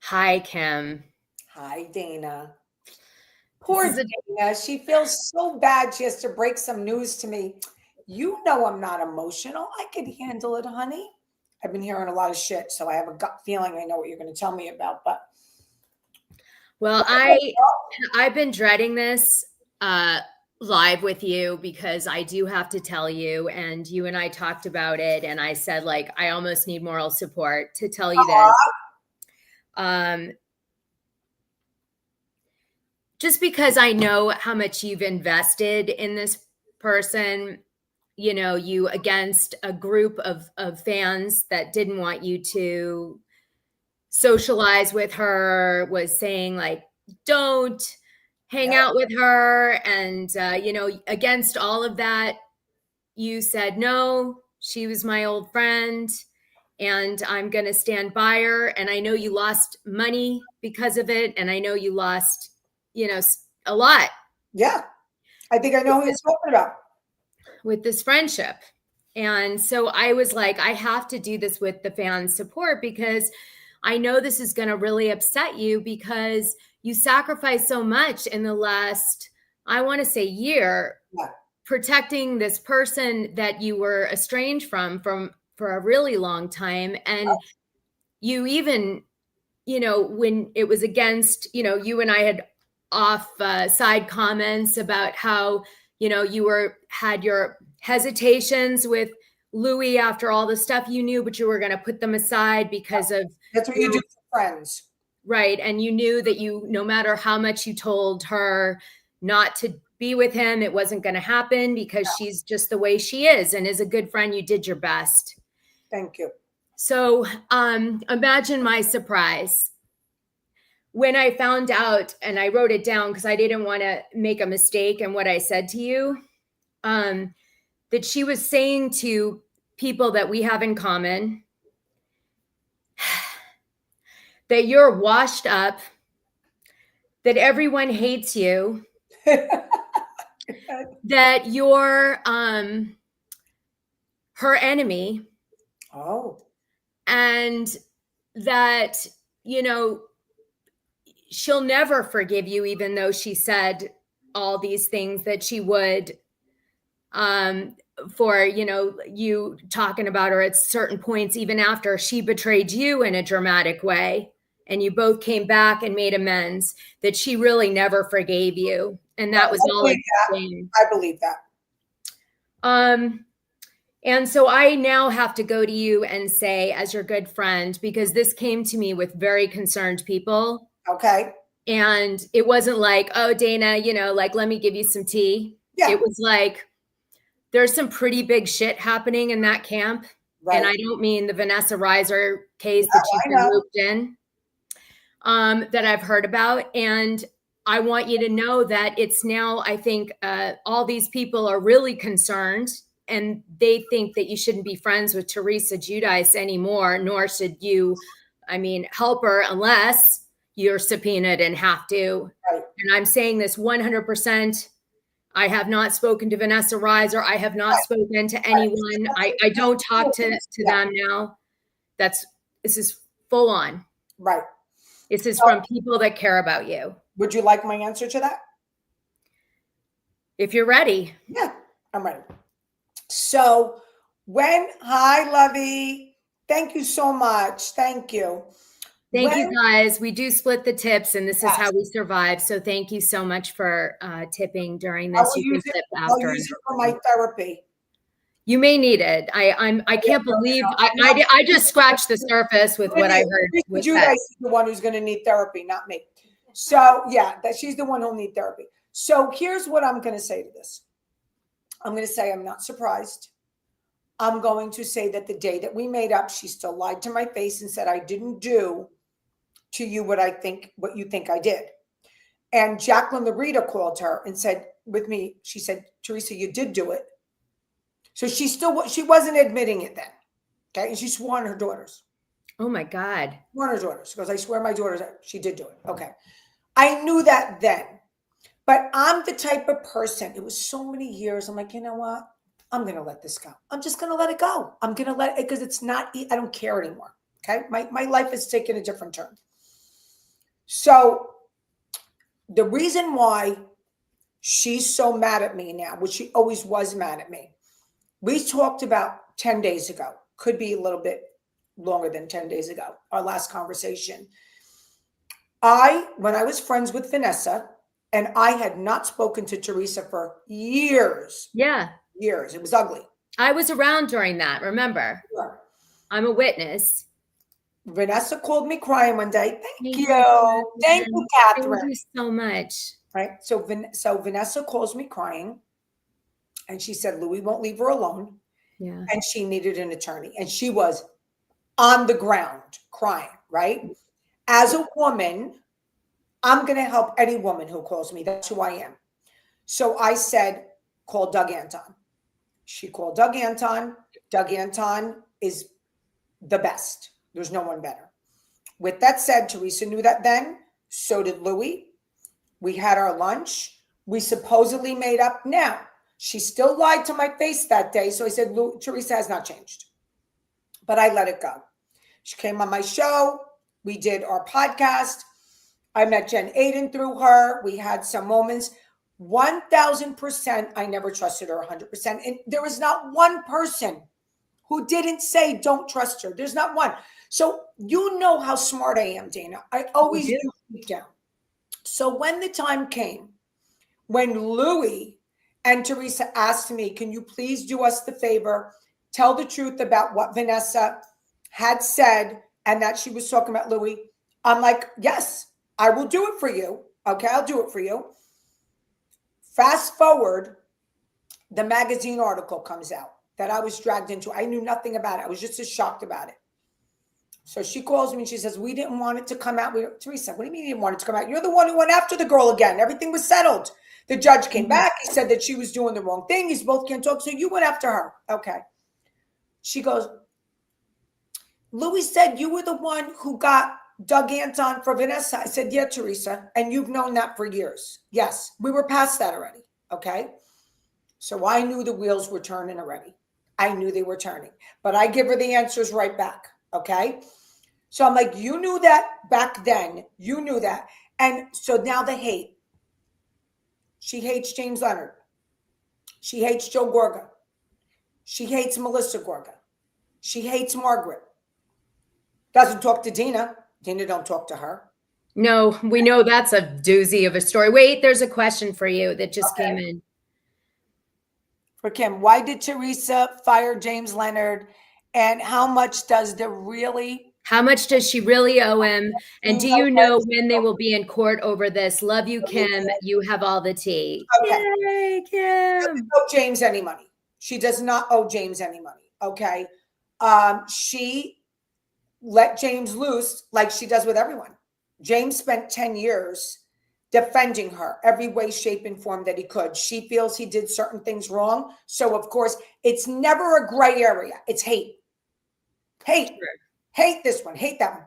Hi, Kim. Hi, Dana. This Poor is a Dana. She feels so bad. She has to break some news to me. You know I'm not emotional. I could handle it, honey. I've been hearing a lot of shit, so I have a gut feeling I know what you're going to tell me about. But well, I've been dreading this live with you because I do have to tell you, and you and I talked about it, and I said like I almost need moral support to tell you this. Just because I know how much you've invested in this person, you against a group of fans that didn't want you to socialize with her, was saying like, don't hang out with her. And, against all of that, you said, no, she was my old friend and I'm going to stand by her. And I know you lost money because of it. And I know you lost, a lot. Yeah. I think I know who you're talking about. With this friendship. And so I was like, I have to do this with the fan support because I know this is going to really upset you because you sacrificed so much in the last, I want to say, year, protecting this person that you were estranged from for a really long time. And you even, when it was against, you and I had off side comments about how, you had your hesitations with Louie after all the stuff you knew, but you were going to put them aside because of that's what you do for friends. Right. And you knew that no matter how much you told her not to be with him, it wasn't going to happen because she's just the way she is. And as a good friend, you did your best. Thank you. So imagine my surprise when I found out, and I wrote it down because I didn't want to make a mistake in what I said to you, that she was saying to people that we have in common that you're washed up, that everyone hates you, that you're her enemy. Oh. And that, she'll never forgive you, even though she said all these things that she would for, you talking about her at certain points, even after she betrayed you in a dramatic way. And you both came back and made amends, that she really never forgave you. And that was all explained. I believe that. And so I now have to go to you and say, as your good friend, because this came to me with very concerned people. Okay. And it wasn't like, oh, Dana, like, let me give you some tea. Yeah. It was like, there's some pretty big shit happening in that camp. Right. And I don't mean the Vanessa Reiser case that she's been looped in, that I've heard about. And I want you to know that it's now, I think all these people are really concerned, and they think that you shouldn't be friends with Teresa Giudice anymore, nor should you, help her unless you're subpoenaed and have to. Right. And I'm saying this 100%. I have not spoken to Vanessa Reiser. I have not spoken to anyone. I don't talk to them now. This is full on. Right. This is from people that care about you. Would you like my answer to that? If you're ready. Yeah, I'm ready. So hi, Lovey. Thank you so much. Thank you. Thank you, guys. We do split the tips, and this is how we survive. So thank you so much for tipping during this. I'll use it for my therapy. You may need it. I can't believe I just scratched the surface with what I heard. Giudice is the one who's going to need therapy, not me. So yeah, she's the one who'll need therapy. So here's what I'm going to say to this. I'm going to say I'm not surprised. I'm going to say that the day that we made up, she still lied to my face and said I didn't do to you what you think I did. And Jacqueline the reader called her and said with me, she said, Teresa, you did do it. So she wasn't admitting it then. Okay. And she swore on her daughters. Oh my God. Swore on her daughters. She goes, I swear my daughters, she did do it. Okay. I knew that then. But I'm the type of person, it was so many years. I'm like, you know what? I'm going to let this go. I'm just going to let it go. I'm going to let it, because it's not, I don't care anymore. Okay. My life has taken a different turn. So the reason why she's so mad at me now, which she always was mad at me, we talked about 10 days ago, could be a little bit longer than 10 days ago, our last conversation. When I was friends with Vanessa, and I had not spoken to Teresa for years. Yeah. Years. It was ugly. I was around during that, remember? Sure. I'm a witness. Vanessa called me crying one day. Thank you. Thank you, Catherine. Thank you so much. Right. So Vanessa calls me crying, and she said Louie won't leave her alone. Yeah. And she needed an attorney. And she was on the ground crying, right? As a woman, I'm going to help any woman who calls me. That's who I am. So I said, call Doug Anton. She called Doug Anton. Doug Anton is the best. There's no one better. With that said, Teresa knew that then. So did Louie. We had our lunch. We supposedly made up. Now, she still lied to my face that day. So I said, Teresa has not changed. But I let it go. She came on my show. We did our podcast. I met Jen Aiden through her. We had some moments. 1,000%, I never trusted her 100%. And there was not one person who didn't say, don't trust her. There's not one. So you know how smart I am, Dana. I always do deep down. So when the time came, when Louie and Teresa asked me, can you please do us the favor, tell the truth about what Vanessa had said and that she was talking about Louie? I'm like, yes, I will do it for you. Okay, I'll do it for you. Fast forward, the magazine article comes out that I was dragged into. I knew nothing about it. I was just as shocked about it. So she calls me and she says, we didn't want it to come out. Teresa, what do you mean you didn't want it to come out? You're the one who went after the girl again. Everything was settled. The judge came back. He said that she was doing the wrong thing. You both can't talk. So you went after her. Okay. She goes, Louie said you were the one who got Doug Anton for Vanessa. I said, yeah, Teresa. And you've known that for years. Yes, we were past that already. Okay. So I knew the wheels were turning already. I knew they were turning, but I give her the answers right back. Okay. So I'm like, you knew that back then. You knew that. And so now the hate. She hates James Leonard. She hates Joe Gorga. She hates Melissa Gorga. She hates Margaret. Doesn't talk to Dina. Dina don't talk to her. No, we know that's a doozy of a story. Wait, there's a question for you that just came in. For Kim, why did Teresa fire James Leonard? And how much does she really owe him? And do you know when they will be in court over this? Love you, Kim. You have all the tea. Okay. Yay, Kim. She doesn't owe James any money. She does not owe James any money. Okay. She let James loose like she does with everyone. James spent 10 years defending her every way, shape, and form that he could. She feels he did certain things wrong. So, of course, it's never a gray area. It's hate. Hate. Hate this one. Hate that one.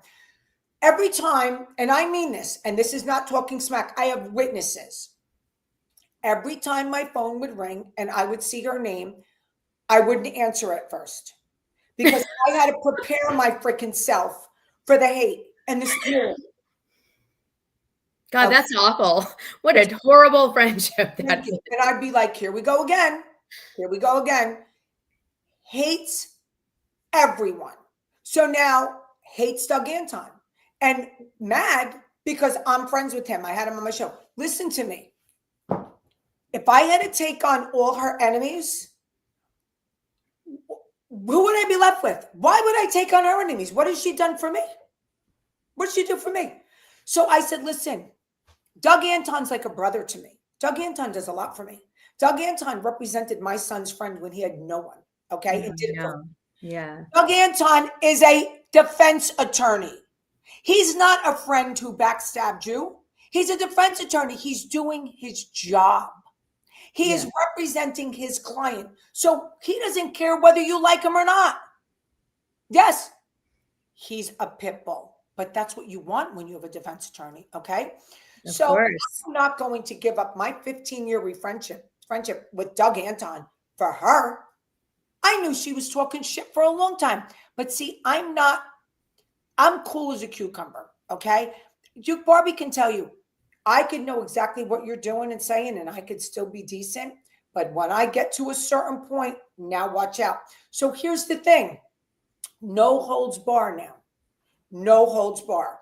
Every time, and I mean this, and this is not talking smack, I have witnesses. Every time my phone would ring and I would see her name, I wouldn't answer it first because I had to prepare my freaking self for the hate and the spirit. God, that's awful. What a horrible friendship. And I'd be like, here we go again. Here we go again. Hates everyone. So now hates Doug Anton and mad because I'm friends with him. I had him on my show. Listen to me. If I had to take on all her enemies, who would I be left with? Why would I take on her enemies? What has she done for me? What did she do for me? So I said, listen, Doug Anton's like a brother to me. Doug Anton does a lot for me. Doug Anton represented my son's friend when he had no one. Okay. It did it for me. Yeah. Doug Anton is a defense attorney. He's not a friend who backstabbed you. He's a defense attorney. He's doing his job. He is representing his client. So he doesn't care whether you like him or not. Yes, he's a pit bull, but that's what you want when you have a defense attorney. Okay. Of so course. I'm not going to give up my 15-year friendship with Doug Anton for her. I knew she was talking shit for a long time, but see, I'm cool as a cucumber. Okay. Barbie can tell you, I could know exactly what you're doing and saying, and I could still be decent. But when I get to a certain point, now watch out. So here's the thing. No holds bar now. No holds bar.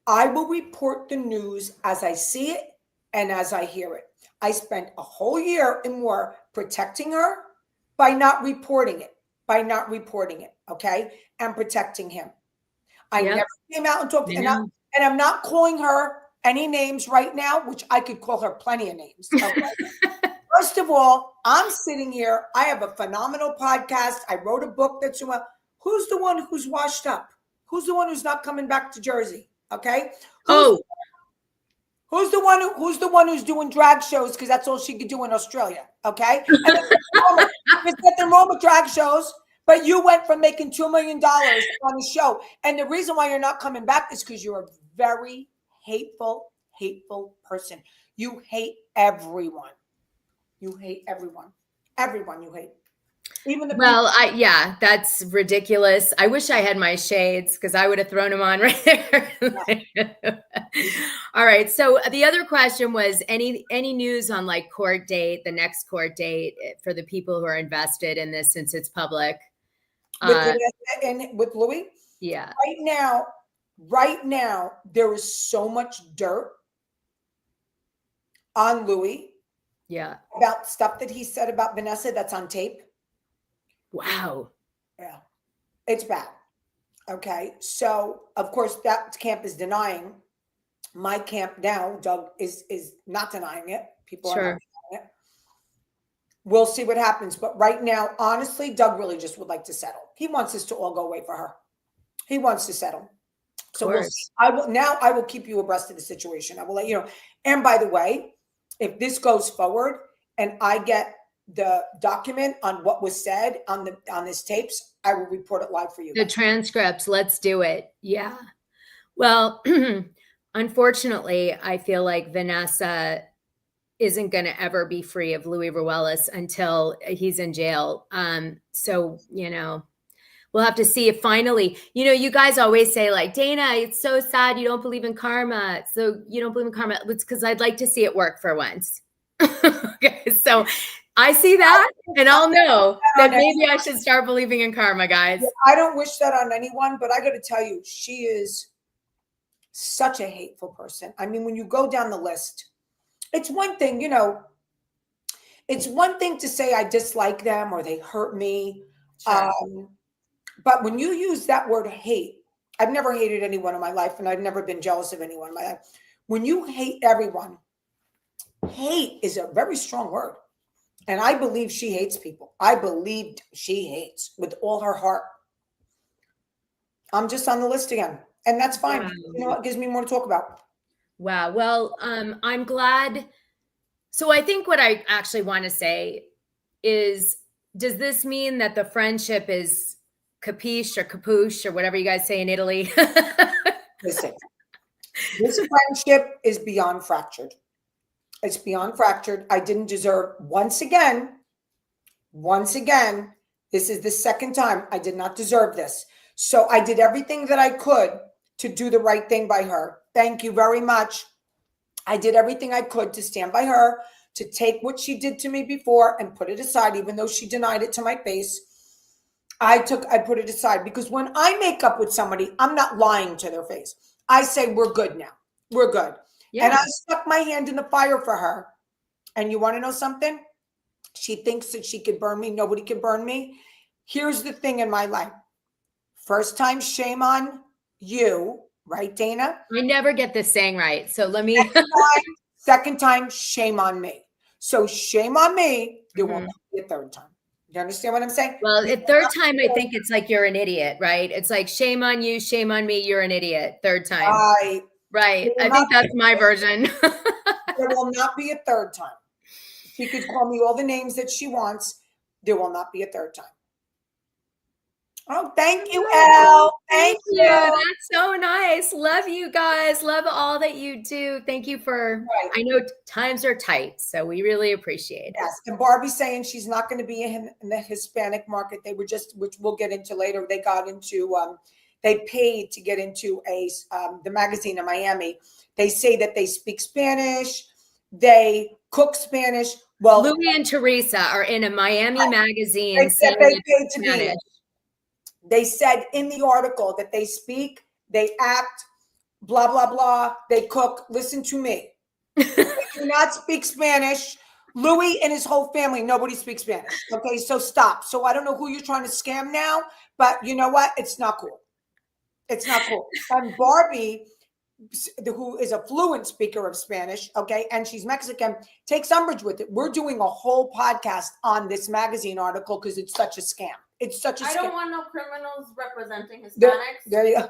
I will report the news as I see it and as I hear it. I spent a whole year and more protecting her by not reporting it, okay? And protecting him. I never came out and talked, and I'm not calling her any names right now, which I could call her plenty of names. Okay? First of all, I'm sitting here. I have a phenomenal podcast. I wrote a book that's who's the one who's washed up? Who's the one who's not coming back to Jersey? Okay. Who's the one who's doing drag shows because that's all she could do in Australia? Okay. And there's nothing wrong with drag shows, but you went from making $2 million on the show, and the reason why you're not coming back is because you're a very hateful person. You hate everyone. You hate everyone. Everyone you hate. Even the people. That's ridiculous. I wish I had my shades because I would have thrown them on right there. Yeah. All right. So the other question was any news on like the next court date for the people who are invested in this since it's public? With Louie? Yeah. Right now, there is so much dirt on Louie. Yeah. About stuff that he said about Vanessa that's on tape. Wow. Yeah. It's bad. Okay. So, of course, that camp is denying. My camp now, Doug, is not denying it. People are not denying it. We'll see what happens. But right now, honestly, Doug really just would like to settle. He wants this to all go away for her. He wants to settle. So I will keep you abreast of the situation. I will let you know. And by the way, if this goes forward and I get the document on what was said on this tapes, I will report it live for you. The transcripts, let's do it. Yeah. Well, unfortunately, I feel like Vanessa isn't going to ever be free of Louie Ruelas until he's in jail. So, we'll have to see if finally, you guys always say like, Dana, it's so sad. You don't believe in karma. So you don't believe in karma. It's because I'd like to see it work for once. Okay. So I see that and I'll know that maybe I should start believing in karma, guys. I don't wish that on anyone, but I got to tell you, she is such a hateful person. I mean, when you go down the list, it's one thing, it's one thing to say I dislike them or they hurt me. Sure. But when you use that word hate, I've never hated anyone in my life and I've never been jealous of anyone in my life. When you hate everyone, hate is a very strong word. And I believe she hates people. I believed she hates with all her heart. I'm just on the list again. And that's fine. Wow. You know what? It gives me more to talk about. Wow. Well, I'm glad. So I think what I actually want to say is, does this mean that the friendship is capiche or capuche or whatever you guys say in Italy? Listen, this friendship is beyond fractured. It's beyond fractured. I didn't deserve, once again, this is the second time I did not deserve this. So I did everything that I could to do the right thing by her. Thank you very much. I did everything I could to stand by her, to take what she did to me before and put it aside, even though she denied it to my face. I put it aside because when I make up with somebody, I'm not lying to their face. I say, we're good now. We're good. Yeah. And I stuck my hand in the fire for her. And you want to know something? She thinks that she could burn me. Nobody can burn me. Here's the thing in my life. First time, shame on you. Right, Dana? I never get this saying right. So let me. Second time, shame on me. So shame on me. There will not be a third time. You understand what I'm saying? Well, the third time, I think it's like you're an idiot, right? It's like shame on you, shame on me, you're an idiot. Third time. Right. I think that's my version. There will not be a third time. She could call me all the names that she wants. There will not be a third time. Oh, thank you, Elle. Thank you. That's so nice. Love you guys. Love all that you do. Thank you for, I know times are tight, so we really appreciate it. Yes. And Barbie's saying she's not going to be in the Hispanic market. They were just, which we'll get into later. They got into they paid to get into the magazine in Miami. They say that they speak Spanish, they cook Spanish. Well, Louie and Teresa are in a Miami magazine. They said they paid to be. They said in the article that they speak, they act, blah, blah, blah. They cook. Listen to me. They do not speak Spanish. Louie and his whole family, nobody speaks Spanish. Okay, so stop. So I don't know who you're trying to scam now, but you know what? It's not cool. It's not cool. And Barbie, who is a fluent speaker of Spanish, okay, and she's Mexican, takes umbrage with it. We're doing a whole podcast on this magazine article because it's such a scam. It's such a scam. I don't want no criminals representing Hispanics. There you go.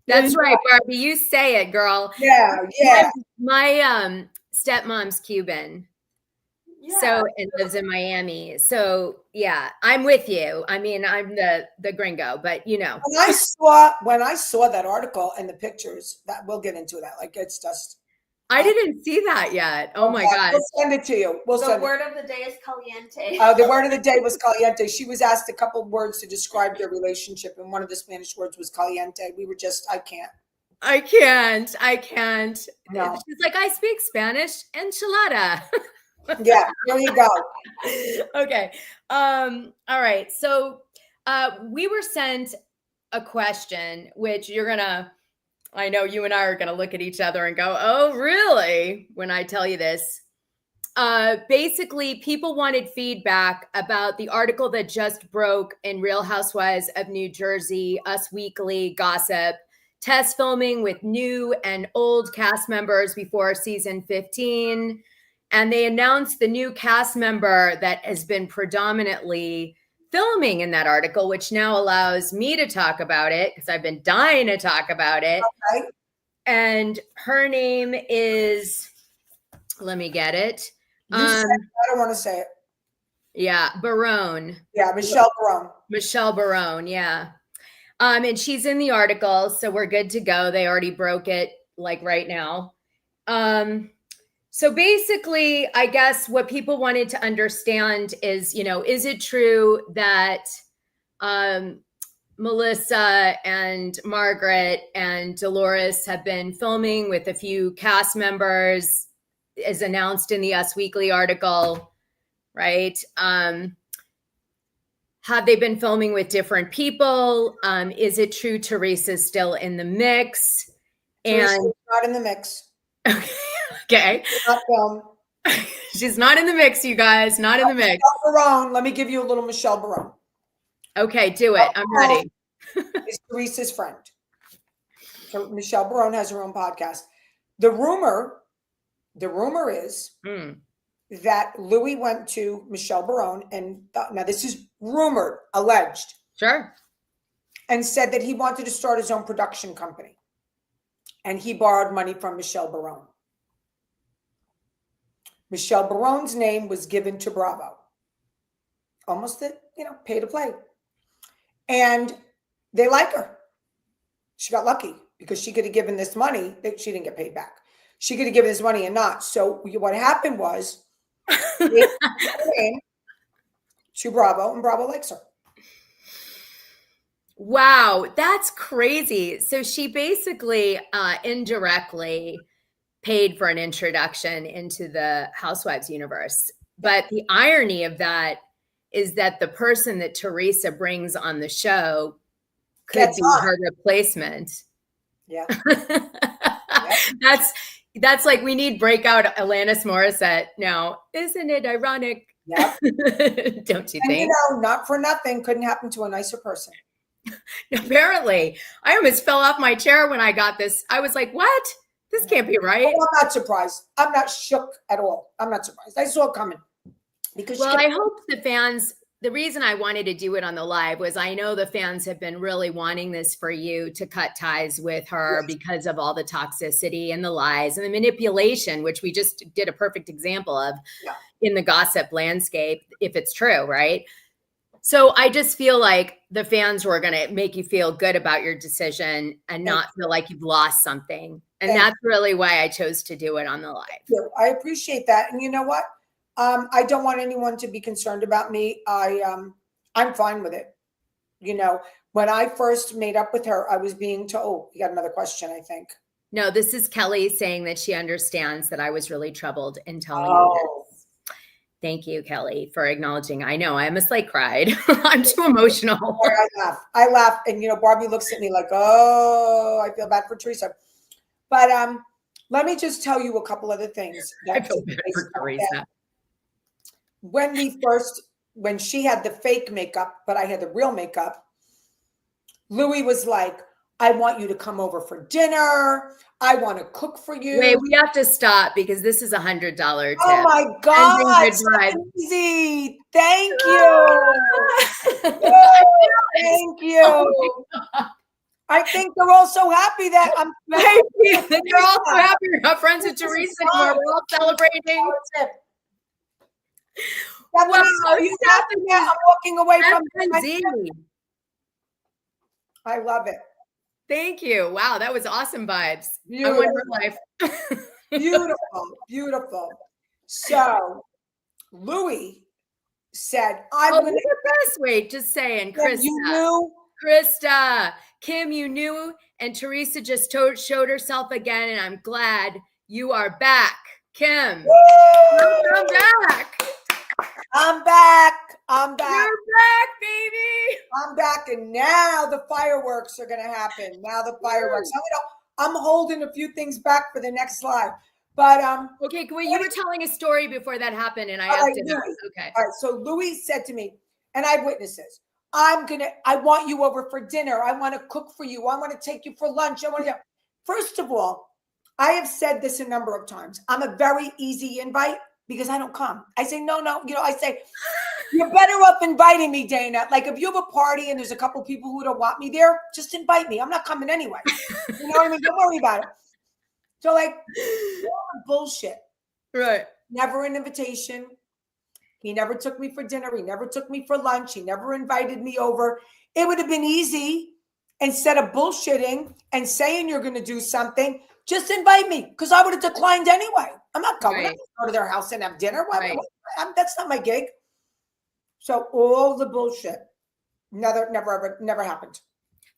That's right, Barbie. You say it, girl. Yeah, yeah. My stepmom's Cuban. Yeah. So and lives in Miami. So yeah, I'm with you. I mean, I'm the gringo, but you know. When I saw that article and the pictures, that we'll get into that. Like it's just I didn't see that yet. Oh my God. We'll send it to you. The word of the day is caliente. The word of the day was caliente. She was asked a couple of words to describe their relationship, and one of the Spanish words was caliente. We were just, I can't. No. She's like, I speak Spanish, enchilada. Yeah, there you go. Okay. All right. So we were sent a question, which I know you and I are going to look at each other and go, oh, really? When I tell you this. Basically, people wanted feedback about the article that just broke in Real Housewives of New Jersey, Us Weekly, Gossip, test filming with new and old cast members before season 15. And they announced the new cast member that has been predominantly filming in that article, which now allows me to talk about it because I've been dying to talk about it. Okay. And her name is, let me get it. I don't want to say it. Yeah, Barone. Yeah, Michelle Barone. Michelle Barone, yeah. And she's in the article, so we're good to go. They already broke it like right now. So basically, I guess what people wanted to understand is, is it true that Melissa and Margaret and Dolores have been filming with a few cast members, as announced in the Us Weekly article, right? Have they been filming with different people? Is it true Teresa's still in the mix? Teresa's not in the mix. Okay. Not film. She's not in the mix, you guys. Not in the mix. Michelle Barone. Let me give you a little Michelle Barone. Okay, do it. I'm ready. Is Teresa's friend. So Michelle Barone has her own podcast. The rumor is that Louie went to Michelle Barone and now this is rumored, alleged. Sure. And said that he wanted to start his own production company. And he borrowed money from Michelle Barone. Michelle Barone's name was given to Bravo. Almost pay to play. And they like her. She got lucky because she could have given this money that she didn't get paid back. She could have given this money and not. So what happened was they came to Bravo and Bravo likes her. Wow, that's crazy. So she basically indirectly paid for an introduction into the Housewives universe. But the irony of that is that the person that Teresa brings on the show could be her replacement. Yeah. That's like, we need breakout Alanis Morissette now. Isn't it ironic? Yeah. Don't you think? Not for nothing, couldn't happen to a nicer person. Apparently. I almost fell off my chair when I got this. I was like, what? This can't be right. Oh, I'm not surprised. I'm not shook at all. I'm not surprised. I saw it coming. I hope the fans, the reason I wanted to do it on the live was I know the fans have been really wanting this for you to cut ties with her because of all the toxicity and the lies and the manipulation, which we just did a perfect example of in the gossip landscape, if it's true, right? So I just feel like the fans were going to make you feel good about your decision and not feel like you've lost something. And that's really why I chose to do it on the live. I appreciate that. And you know what? I don't want anyone to be concerned about me. I'm fine with it. when I first made up with her, I was being told, you got another question, I think. No, this is Kelly saying that she understands that I was really troubled in telling you this. Thank you, Kelly, for acknowledging. I know, I almost like cried. I'm too emotional. I laugh. And, you know, Barbie looks at me like, oh, I feel bad for Teresa. But let me just tell you a couple other things. I feel bad for Teresa. When she had the fake makeup, but I had the real makeup, Louie was like, I want you to come over for dinner. I want to cook for you. Wait, we have to stop because this is $100 tip. Oh my God. Easy. Thank you. Thank you. Oh I think they're all so happy that I'm they're all so happy we're not friends with Teresa anymore. We're all celebrating. Wow, are you happy that I'm walking away from my I love it. Thank you. Wow, that was awesome vibes. Beautiful. I want her life. Beautiful, beautiful. So Louie said, I'm going to wait, just saying, Krista. You knew? Krista, Kim, you knew, and Teresa just showed herself again, and I'm glad you are back. Kim, welcome back. I'm back. I'm back. You're back, baby. I'm back, and now the fireworks are going to happen. Now the fireworks. I'm holding a few things back for the next slide. But okay, wait, you were telling a story before that happened, and I have to know. Okay. All right. So Louie said to me, and I have witnesses, I want you over for dinner. I want to cook for you. I want to take you for lunch. First of all, I have said this a number of times. I'm a very easy invite because I don't come. I say, no. You know, I say, you're better off inviting me, Dana. Like if you have a party and there's a couple people who don't want me there, just invite me. I'm not coming anyway. You know what I mean? Don't worry about it. So like bullshit. Right. Never an invitation. He never took me for dinner. He never took me for lunch. He never invited me over. It would have been easy instead of bullshitting and saying you're going to do something. Just invite me because I would have declined anyway. I'm not going. Right. I'm going to go to their house and have dinner. Right. That's not my gig. So all the bullshit never happened.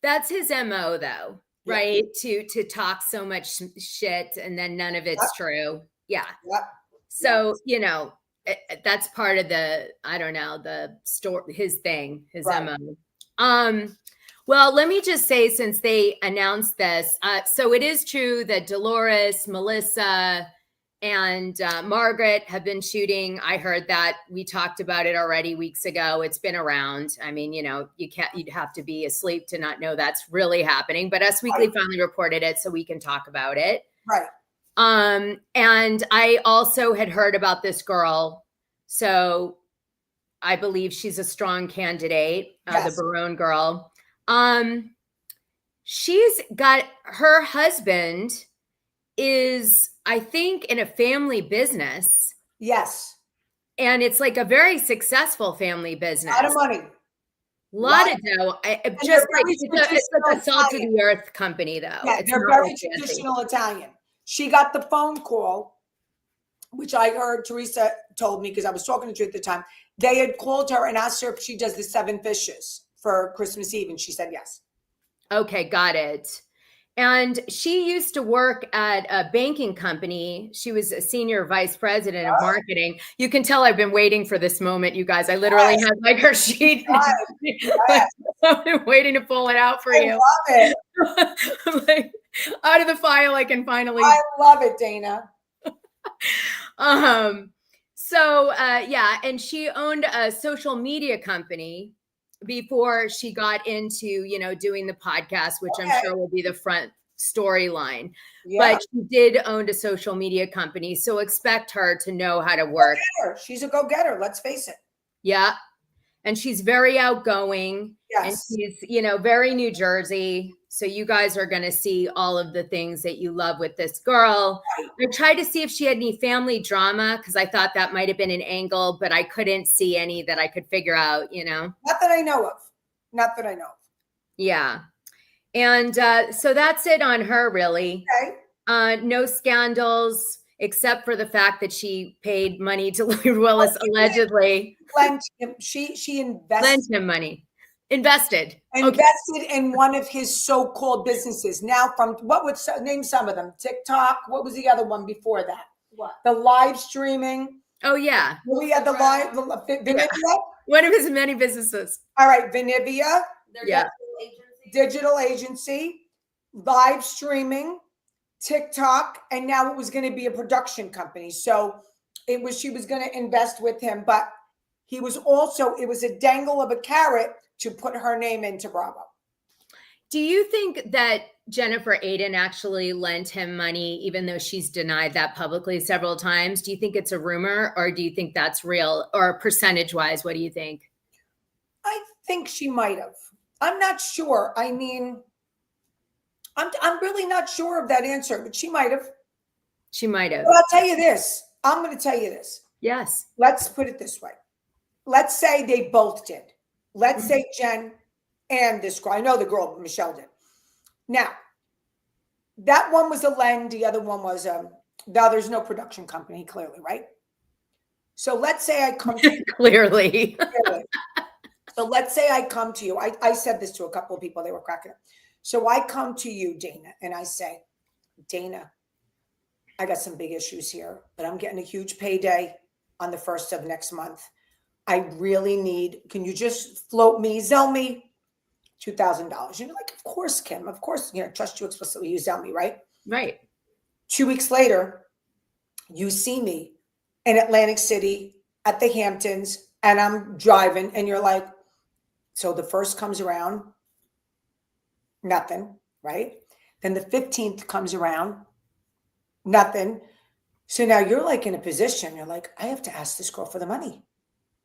That's his MO though, right? To talk so much shit and then none of it's true. Yeah. Yep. So, you know, that's part of the, I don't know, the story, his thing, his MO. Well, let me just say, since they announced this, so it is true that Dolores, Melissa, and Margaret have been shooting. I heard that. We talked about it already weeks ago. It's been around. I mean, you know, you'd have to be asleep to not know that's really happening. But Us Weekly finally reported it, so we can talk about it. Right. And I also had heard about this girl. So I believe she's a strong candidate, the Barone girl. She's got, her husband is, I think, in a family business. Yes. And it's like a very successful family business. A lot of money. Lot of dough. Just like it's like a salt of the earth company, though. Yeah, it's they're very traditional Italian. She got the phone call, which I heard Teresa told me because I was talking to her at the time. They had called her and asked her if she does the 7 fishes for Christmas Eve, and she said yes. Okay, got it. And she used to work at a banking company. She was a senior vice president of marketing. You can tell I've been waiting for this moment, you guys. I literally had like her sheet. I've been waiting to pull it out for you. I love it. Like, out of the file, I can finally. I love it, Dana. So and she owned a social media company before she got into, you know, doing the podcast, which I'm sure will be the front storyline. Yeah. But she did own a social media company. So expect her to know how to work. She's a go-getter. Let's face it. Yeah. And she's very outgoing. Yes. And she's, you know, very New Jersey. So you guys are going to see all of the things that you love with this girl. I tried to see if she had any family drama because I thought that might have been an angle, but I couldn't see any that I could figure out, you know. Not that I know of. Yeah. And so that's it on her, really. Okay. No scandals, except for the fact that she paid money to Louie Willis, allegedly. Lent him. She invested. Lent him money. Invested in one of his so-called businesses. Now, from what would name some of them? TikTok. What was the other one before that? What? The live streaming. Oh yeah. We had the live. Venivia. One of his many businesses. All right, Venivia. Yeah. Digital agency, live streaming, TikTok, and now it was going to be a production company. So she was going to invest with him, but he was also, it was a dangle of a carrot to put her name into Bravo. Do you think that Jennifer Aydin actually lent him money, even though she's denied that publicly several times? Do you think it's a rumor, or do you think that's real? Or percentage wise, what do you think? I think she might have. I'm not sure. I mean, I'm really not sure of that answer, but she might have. She might have. But I'll tell you this. I'm going to tell you this. Yes. Let's put it this way. Let's say they both did. Let's say Jen and this girl. I know the girl, Michelle, did. Now, that one was a lend. The other one was now there's no production company, clearly, right? So let's say I come to you. Clearly. So let's say I come to you. I said this to a couple of people. They were cracking up. So I come to you, Dana, and I say, Dana, I got some big issues here, but I'm getting a huge payday on the 1st of next month. I really need, can you just float me, Zelle me $2,000? You're like, of course, Kim, of course, trust you explicitly, you Zelle me, right? Right. 2 weeks later, you see me in Atlantic City at the Hamptons, and I'm driving, and you're like, so the 1st comes around, nothing, right? Then the 15th comes around, nothing. So now you're like in a position, you're like, I have to ask this girl for the money.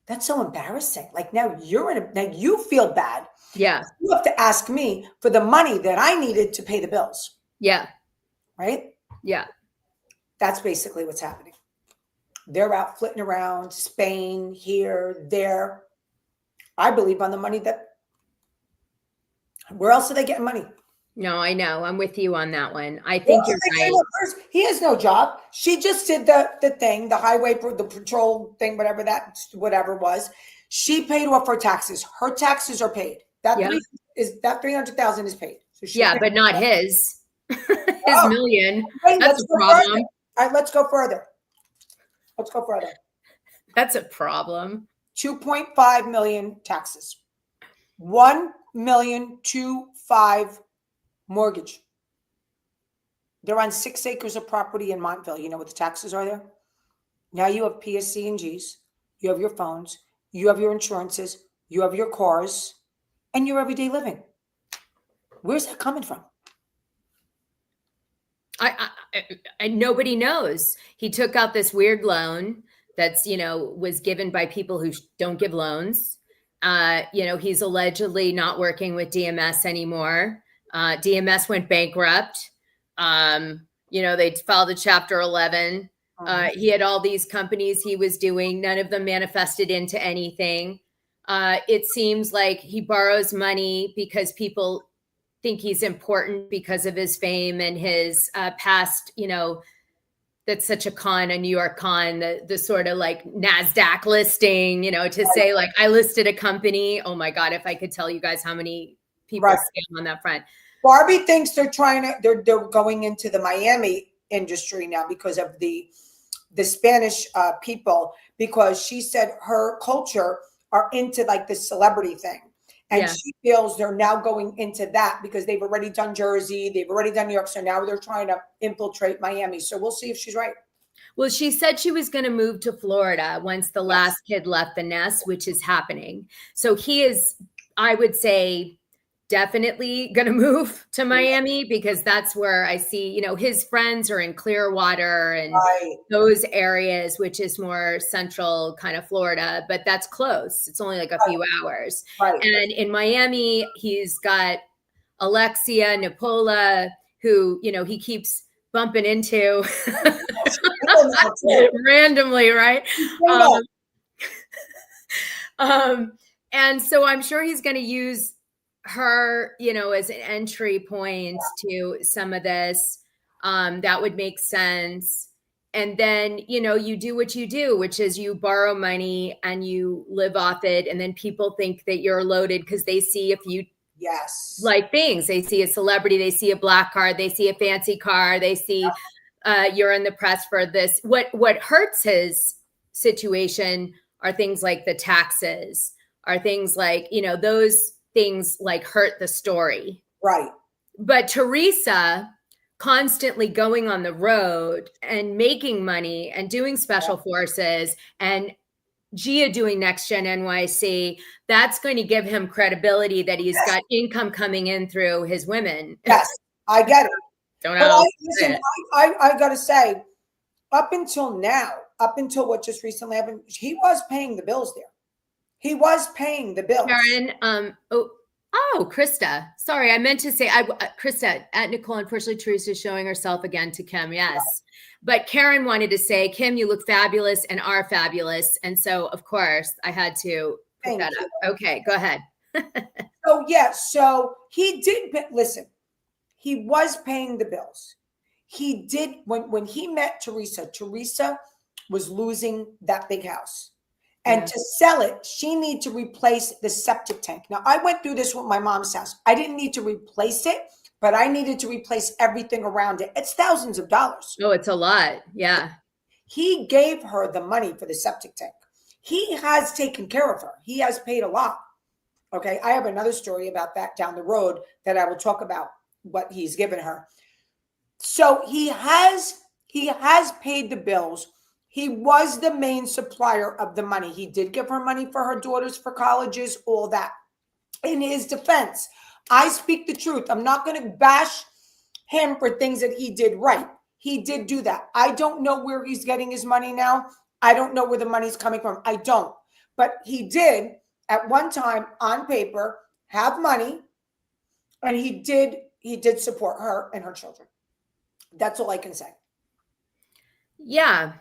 That's so embarrassing. Like now now you feel bad. Yeah. You have to ask me for the money that I needed to pay the bills. Yeah. Right? Yeah. That's basically what's happening. They're out flitting around Spain, here, there. I believe on the money where else are they getting money? No, I know. I'm with you on that one. I think you're right. He has no job. She just did the thing, the highway, the patrol thing, whatever was. She paid off her taxes. Her taxes are paid. That $300,000 is paid. So but not his. His million. Okay, that's a problem. All right, let's go further. That's a problem. 2.5 million taxes. 1,000,025 mortgage. They're on 6 acres of property in Montville. You know what the taxes are there? Now you have PSC&Gs, you have your phones, you have your insurances, you have your cars, and your everyday living. Where's that coming from? I nobody knows. He took out this weird loan that's, was given by people who don't give loans. He's allegedly not working with DMS anymore. DMS went bankrupt. They filed a Chapter 11. He had all these companies he was doing. None of them manifested into anything. It seems like he borrows money because people think he's important because of his fame and his past, that's such a con, a New York con, the sort of like NASDAQ listing, to say like, I listed a company. Oh my God, if I could tell you guys how many people scam on that front. Barbie thinks they're going into the Miami industry now because of the Spanish people, because she said her culture are into like the celebrity thing. And she feels they're now going into that because they've already done Jersey, they've already done New York. So now they're trying to infiltrate Miami. So we'll see if she's right. Well, she said she was going to move to Florida once the last kid left the nest, which is happening. So he is, I would say, definitely going to move to Miami because that's where I see, his friends are in Clearwater and those areas, which is more central kind of Florida, but that's close. It's only like a few hours. And in Miami, he's got Alexia Nipola, who, he keeps bumping into randomly, right? And so I'm sure he's going to use her, as an entry point to some of this. That would make sense. And then, you know, you do what you do, which is you borrow money and you live off it. And then people think that you're loaded because they see if you like things. They see a celebrity, they see a black card, they see a fancy car, they see you're in the press for this. What hurts his situation are things like the taxes, are things like, you know, those things like hurt the story. Right. But Teresa constantly going on the road and making money and doing special forces, and Gia doing Next Gen NYC, that's going to give him credibility that he's got income coming in through his women. Yes, I get it. Don't know. Listen, I got to say, up until now, up until what just recently happened, he was paying the bills there. He was paying the bills. Karen, Krista. Sorry, I meant to say, Krista, at Nicole, unfortunately, Teresa is showing herself again to Kim. Yes. But Karen wanted to say, Kim, you look fabulous and are fabulous. And so, of course, I had to put that up. Okay, go ahead. So he did, listen, he was paying the bills. He did, when he met Teresa was losing that big house. And to sell it, she needed to replace the septic tank. Now, I went through this with my mom's house. I didn't need to replace it, but I needed to replace everything around it. It's thousands of dollars. Oh, it's a lot. Yeah. He gave her the money for the septic tank. He has taken care of her. He has paid a lot. Okay. I have another story about that down the road that I will talk about what he's given her. So he has paid the bills. He was the main supplier of the money. He did give her money for her daughters for colleges, all that. In his defense, I speak the truth. I'm not going to bash him for things that he did right. He did do that. I don't know where he's getting his money now. I don't know where the money's coming from. I don't. But he did, at one time, on paper, have money, and he did support her and her children. That's all I can say. Yeah.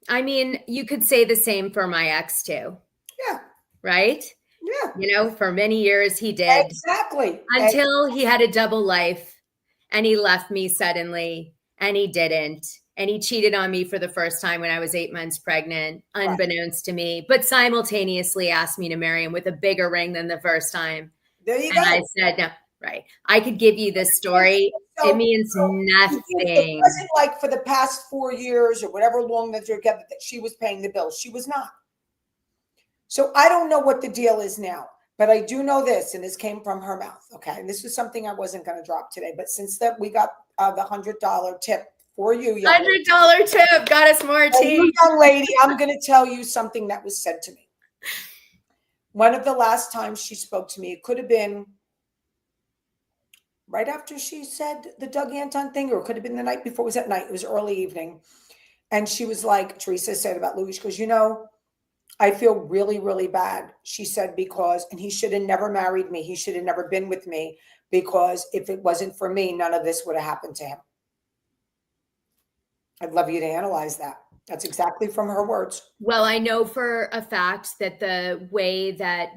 I mean, you could say the same for my ex too. Yeah. Right? Yeah. You know, for many years he did. Exactly. Until he had a double life and he left me suddenly and he didn't. And he cheated on me for the first time when I was 8 months pregnant, unbeknownst to me, but simultaneously asked me to marry him with a bigger ring than the first time. There you and go. I said, no, right. I could give you this story. It means nothing. It wasn't like for the past 4 years or whatever long that you're together that she was paying the bills. She was not. So I don't know what the deal is now, but I do know this, and this came from her mouth. Okay. And this was something I wasn't going to drop today, but since that we got the $100 tip for you. $100 tip got us more tea. Young lady, I'm going to tell you something that was said to me. One of the last times she spoke to me, it could have been right after she said the Doug Anton thing, or it could have been the night before. It was at night. It was early evening. And she was like, Teresa said about Louie, she goes, you know, I feel really, really bad. She said, because, and he should have never married me. He should have never been with me, because if it wasn't for me, none of this would have happened to him. I'd love you to analyze that. That's exactly from her words. Well, I know for a fact that the way that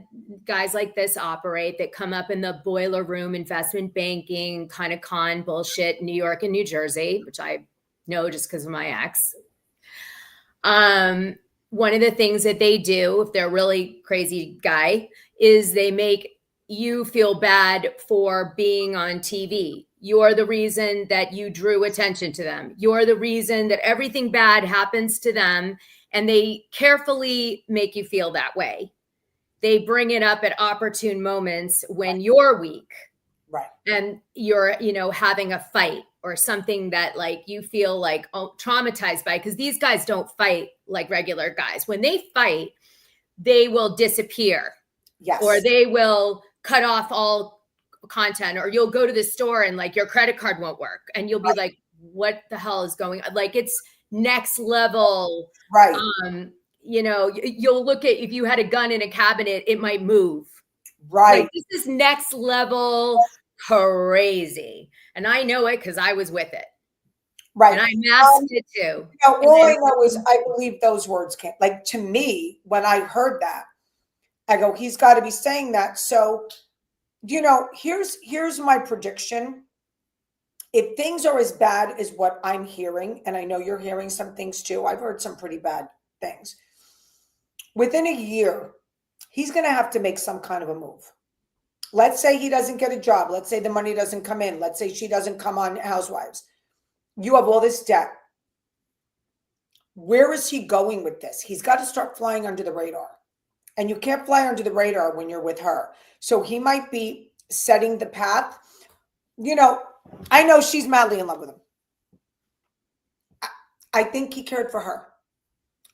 guys like this operate, that come up in the boiler room, investment banking, kind of con bullshit, New York and New Jersey, which I know just because of my ex. One of the things that they do, if they're a really crazy guy, is they make you feel bad for being on TV. You're the reason that you drew attention to them. You're the reason that everything bad happens to them. And they carefully make you feel that way. They bring it up at opportune moments when you're weak. Right. And you're, you know, having a fight or something that like you feel like traumatized by, because these guys don't fight like regular guys. When they fight, they will disappear. Yes. Or they will cut off all content, or you'll go to the store and like your credit card won't work and you'll be like, what the hell is going on? Like, it's next level. Right. You know, you'll look at, if you had a gun in a cabinet, it might move. Right. Like, this is next level crazy. And I know it because I was with it. Right. And I masked it too. You know, all I know is I believe those words can't, like, to me, when I heard that, I go, he's got to be saying that. So, you know, here's my prediction if things are as bad as what I'm hearing, and I know you're hearing some things too, I've heard some pretty bad things. Within a year, he's going to have to make some kind of a move. Let's say he doesn't get a job. Let's say the money doesn't come in. Let's say she doesn't come on Housewives. You have all this debt. Where is he going with this? He's got to start flying under the radar. And you can't fly under the radar when you're with her. So he might be setting the path. You know, I know she's madly in love with him. I think he cared for her.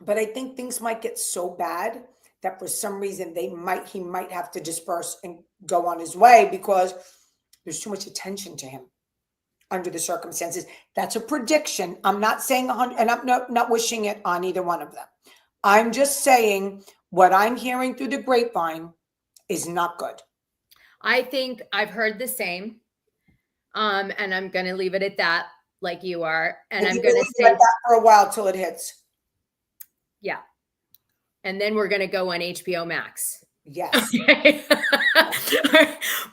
But I think things might get so bad that for some reason he might have to disperse and go on his way because there's too much attention to him under the circumstances. That's a prediction. I'm not saying 100, and I'm not wishing it on either one of them. I'm just saying what I'm hearing through the grapevine is not good. I think I've heard the same. And I'm going to leave it at that, like you are. And I'm going to say that for a while till it hits. Yeah. And then we're going to go on HBO Max. Yes. Okay.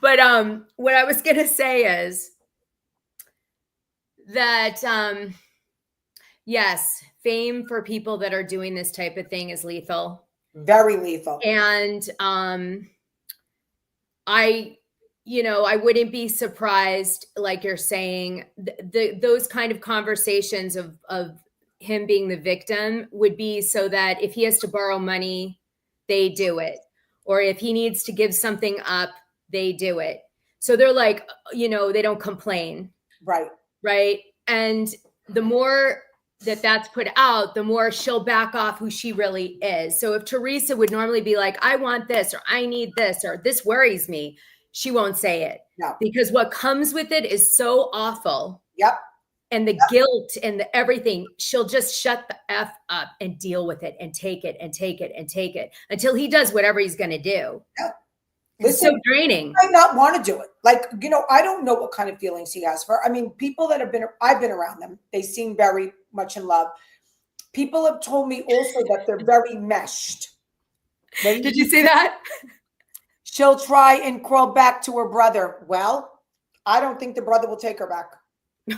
But what I was going to say is that, yes, fame for people that are doing this type of thing is lethal. Very lethal. And I wouldn't be surprised, like you're saying, those kind of conversations of him being the victim would be so that if he has to borrow money, they do it. Or if he needs to give something up, they do it. So they're like, they don't complain. Right. Right. And the more that's put out, the more she'll back off who she really is. So if Teresa would normally be like, I want this, or I need this, or this worries me, she won't say it. No. Because what comes with it is so awful. Yep. And the guilt and the everything, she'll just shut the F up and deal with it and take it and take it and take it until he does whatever he's going to do. Yeah. It's so draining. I might not want to do it. Like, I don't know what kind of feelings he has for her. I mean, people that I've been around them, they seem very much in love. People have told me also that they're very meshed. Did you see that? She'll try and crawl back to her brother. Well, I don't think the brother will take her back.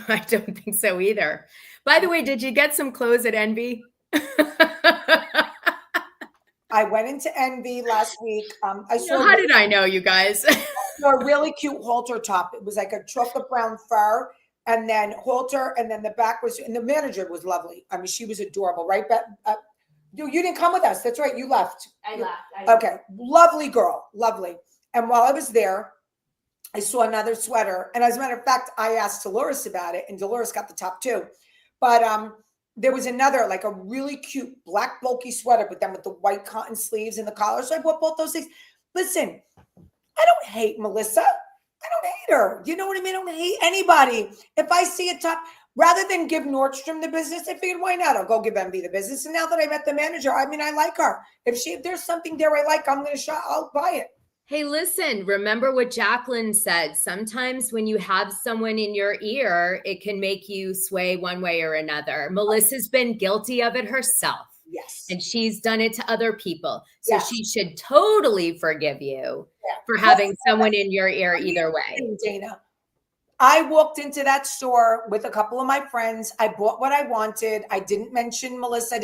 I don't think so either. By the way, did you get some clothes at Envy? I went into Envy last week. How did I know, you guys? A really cute halter top. It was like a chocolate brown fur and then halter. And then the back was, and the manager was lovely. I mean, she was adorable, right? But you didn't come with us. That's right. You left. I left. Okay. Lovely girl. Lovely. And while I was there, I saw another sweater. And as a matter of fact, I asked Dolores about it and Dolores got the top too. But there was another, like a really cute black bulky sweater, but then with the white cotton sleeves and the collar. So I bought both those things. Listen, I don't hate Melissa. I don't hate her. You know what I mean? I don't hate anybody. If I see a top, rather than give Nordstrom the business, I figured, why not? I'll go give Envy the business. And now that I met the manager, I mean, I like her. If there's something there I like, I'm going to shop. I'll buy it. Hey, listen, remember what Jacqueline said. Sometimes when you have someone in your ear, it can make you sway one way or another. Melissa's been guilty of it herself. Yes. And she's done it to other people. So yes. She should totally forgive you for having someone in your ear either way. Dana, I walked into that store with a couple of my friends. I bought what I wanted. I didn't mention Melissa.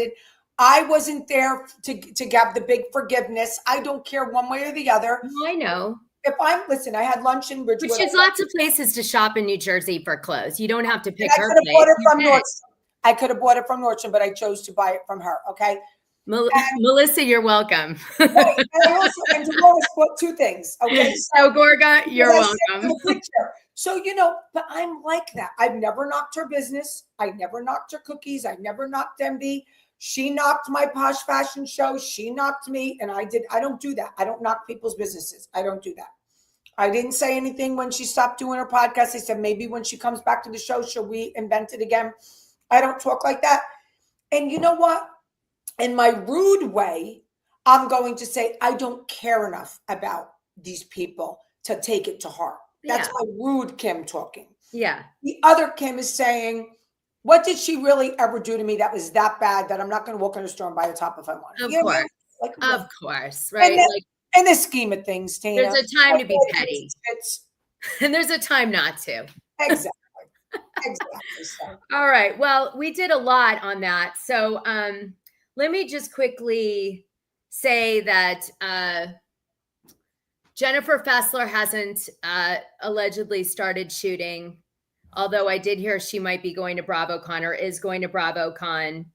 I wasn't there to give the big forgiveness. I don't care one way or the other. I know. Listen, I had lunch in Bridgewood. But there's lots of places to shop in New Jersey for clothes. You don't have to pick her place. I could have bought it from Nordstrom, but I chose to buy it from her. Okay. Melissa, you're welcome. Right. And Dolores bought two things. Okay. So Gorga, you're welcome. So, but I'm like that. I've never knocked her business. I never knocked her cookies. I never knocked Envy. She knocked my posh fashion show. She knocked me. And I don't do that. I don't knock people's businesses. I don't do that. I didn't say anything when she stopped doing her podcast. I said, maybe when she comes back to the show, she'll reinvent it again. I don't talk like that. And you know what? In my rude way, I'm going to say, I don't care enough about these people to take it to heart. That's my rude Kim talking. Yeah. The other Kim is saying, what did she really ever do to me that was that bad that I'm not going to walk in the store and buy a top if I want? Of course. Of course. Right. And then, in the scheme of things, Tina. There's a time to be petty. And there's a time not to. Exactly. Exactly. So. All right. Well, we did a lot on that. So let me just quickly say that Jennifer Fessler hasn't allegedly started shooting, although I did hear she might be going to BravoCon or is going to BravoCon.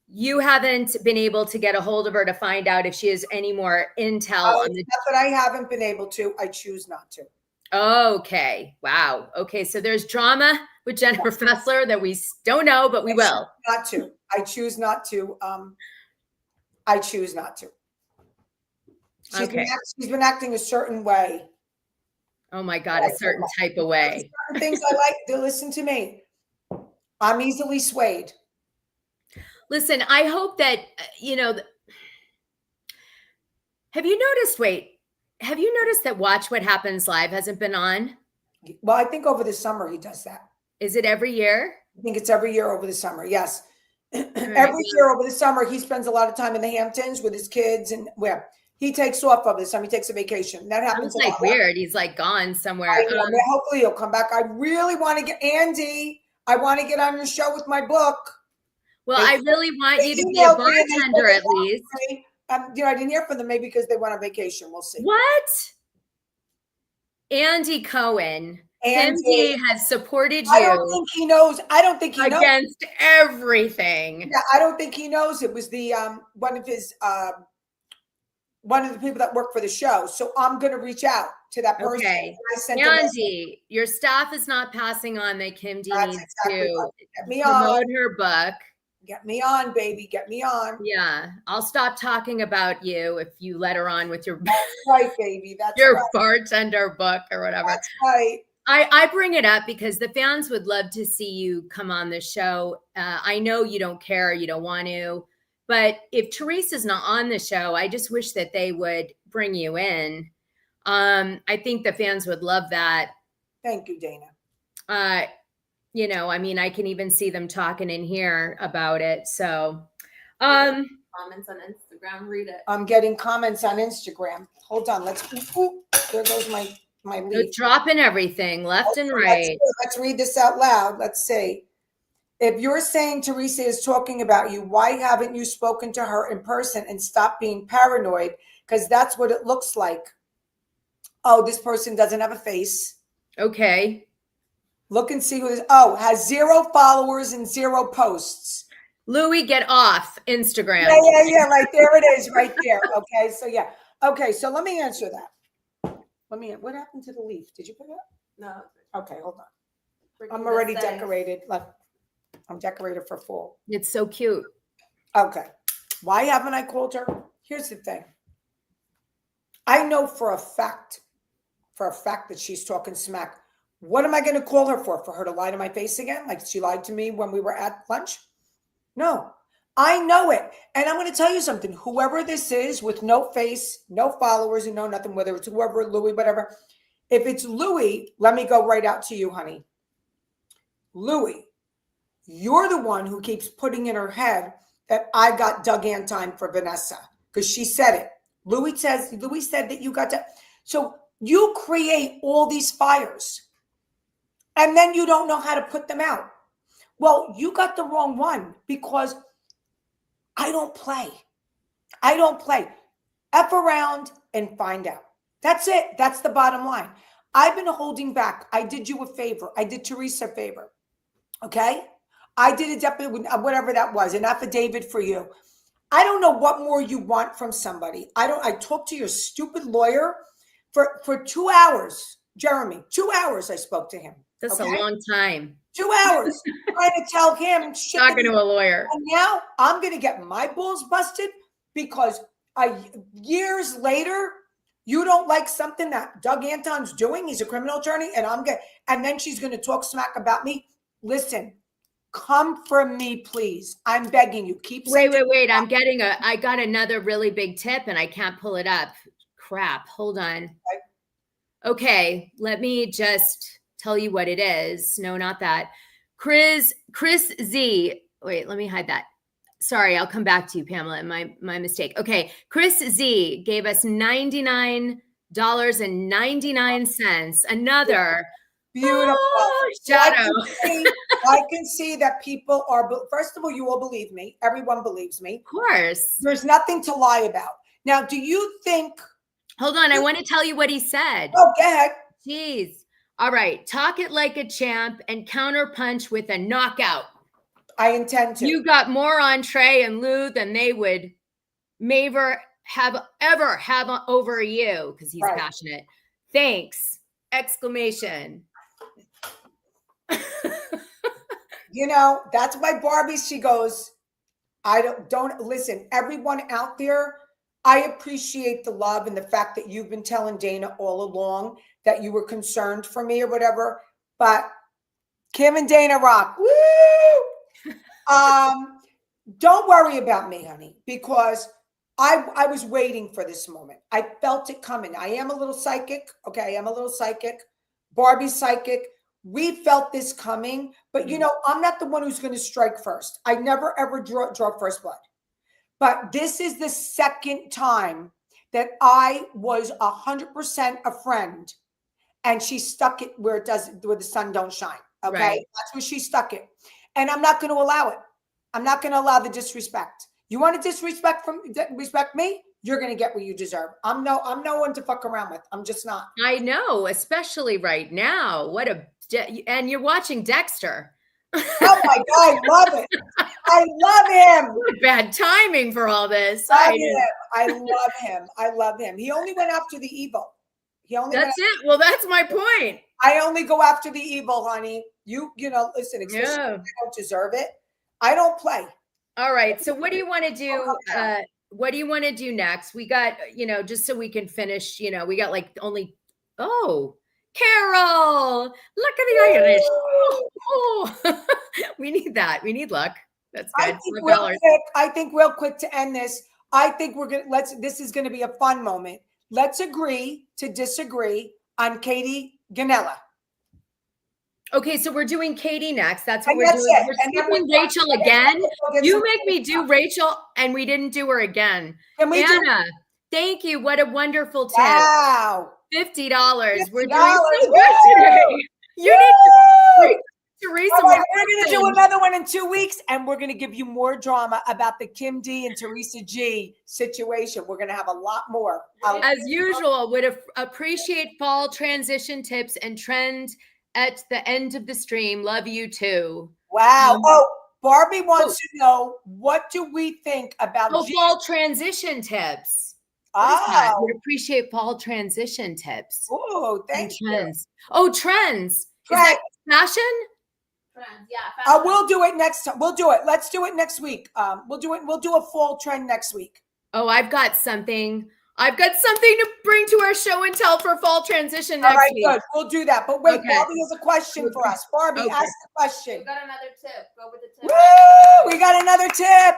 You haven't been able to get a hold of her to find out if she has any more intel on the. Not that I haven't been able to. I choose not to. Okay. Wow. Okay. So there's drama with Jennifer Fessler that we don't know, but we will. Not to. I choose not to. I choose not to. She's been acting a certain way. Oh my God, a certain type of way. Certain things I like to listen to me. I'm easily swayed. Listen, I hope that, have you noticed that Watch What Happens Live hasn't been on? Well, I think over the summer he does that. Is it every year? I think it's every year over the summer. Yes. Every year over the summer, he spends a lot of time in the Hamptons with his kids and where he takes off of this time. He takes a vacation. That happens. It's like weird. He's like gone somewhere. Hopefully he'll come back. I really want to get Andy. I want to get on your show with my book. Well, I really want you to be a bartender at least. I didn't hear from them, maybe because they went on vacation. We'll see. What? Andy Cohen. Andy has supported you. I don't think he knows. Against everything. Yeah, I don't think he knows. It was the one of the people that work for the show. So I'm going to reach out to that person. Okay. Andy, your staff is not passing on that Kim D needs to promote her book. Get me on, baby. Get me on. Yeah. I'll stop talking about you if you let her on with your right, baby. That's your bartender book or whatever. That's right. I bring it up because the fans would love to see you come on the show. I know you don't care, you don't want to, but if Teresa's not on the show, I just wish that they would bring you in. I think the fans would love that. Thank you, Dana. I can even see them talking in here about it. So, comments on Instagram, read it. I'm getting comments on Instagram. Hold on. There goes my lead. Dropping everything left and right. Let's read this out loud. Let's see. If you're saying Teresa is talking about you, why haven't you spoken to her in person and stop being paranoid? Because that's what it looks like. Oh, this person doesn't have a face. Okay. Look and see who this. Oh, has 0 followers and 0 posts. Louie, get off Instagram. Yeah. Right there it is, right there. Okay, so yeah. Okay, so let me answer that. What happened to the leaf? Did you put it up? No. Okay, hold on. I'm already decorated. Look, I'm decorated for fall. It's so cute. Okay. Why haven't I called her? Here's the thing. I know for a fact that she's talking smack. What am I going to call her for? For her to lie to my face again? Like she lied to me when we were at lunch? No. I know it. And I'm going to tell you something. Whoever this is with no face, no followers, and no nothing, whether it's whoever, Louie, whatever. If it's Louie, let me go right out to you, honey. Louie, you're the one who keeps putting in her head that I got Doug Antime for Vanessa because she said it. Louie said that you got to. So you create all these fires and then you don't know how to put them out. Well, you got the wrong one because I don't play. F around and find out. That's it. That's the bottom line. I've been holding back. I did you a favor. I did Teresa a favor. Okay? I did whatever that was, an affidavit for you. I don't know what more you want from somebody. I talked to your stupid lawyer for 2 hours. Jeremy, 2 hours I spoke to him. That's a long time. 2 hours trying to tell him shit. Talking to a lawyer. And now I'm going to get my balls busted because years later, you don't like something that Doug Anton's doing. He's a criminal attorney, and then she's going to talk smack about me. Listen, come for me, please. I'm begging you. Wait. I got another really big tip and I can't pull it up. Crap. Hold on. Okay. Let me just tell you what it is. No, not that. Chris Z. Wait, let me hide that. Sorry, I'll come back to you, Pamela. My mistake. Okay. Chris Z gave us $99.99. Another beautiful shadow. I can see that people are, first of all, you all believe me. Everyone believes me. Of course. There's nothing to lie about. Now, do you think? Hold on. I want to tell you what he said. Oh, go ahead. Jeez. All right. Talk it like a champ and counterpunch with a knockout. I intend to. You got more on Trey and Lou than they would ever have over you, because he's passionate. Thanks! Exclamation. You know, that's why Barbie, she goes, I don't listen, everyone out there, I appreciate the love and the fact that you've been telling Dana all along that you were concerned for me or whatever, but Kim and Dana rock. Woo! Don't worry about me, honey, because I was waiting for this moment. I felt it coming. I am a little psychic. Okay, I am a little psychic. Barbie's psychic. We felt this coming, but you know, I'm not the one who's going to strike first. I never ever draw first blood. But this is the second time that I was 100% a friend, and she stuck it where the sun don't shine. Okay, that's where she stuck it, and I'm not going to allow it. I'm not going to allow the disrespect. You want to respect me? You're going to get what you deserve. I'm no one to fuck around with. I'm just not. I know, especially right now. And you're watching Dexter. Oh my God, I love it. I love him. What bad timing for all this. I love him. I love him. He only went after the evil. That's it. Well, that's my point. I only go after the evil, honey. You know, listen, especially if I don't deserve it. I don't play. All right. So what do you want to do? What do you want to do next? We got, just so we can finish, we got like only, Carol, look at the Irish. Oh, we need that. We need luck. That's good. I think real quick to end this, I think this is going to be a fun moment. Let's agree to disagree on Katie Ginella. Okay, so we're doing Katie next. That's what we're doing. We're skipping Rachel again. You make me do Rachel, and we didn't do her again. Anna, thank you. What a wonderful tip. Wow. $50. We're doing so good today. You need to Teresa. Right, we're going to do another one in 2 weeks, and we're going to give you more drama about the Kim D and Teresa G situation. We're going to have a lot more. As usual, would appreciate fall transition tips and trends at the end of the stream. Love you too. Wow. Barbie wants to know, what do we think about fall transition tips? Would appreciate fall transition tips. Oh, thank you. Trends. Oh, trends. Is that fashion? Trends, yeah. Fashion. We'll do it next time. We'll do it. Let's do it next week. We'll do it. We'll do a fall trend next week. Oh, I've got something to bring to our show and tell for fall transition next week. All right, good. We'll do that. But wait, Barbie has a question for us. Barbie, ask the question. We got another tip. Go with the tip. Woo! We got another tip.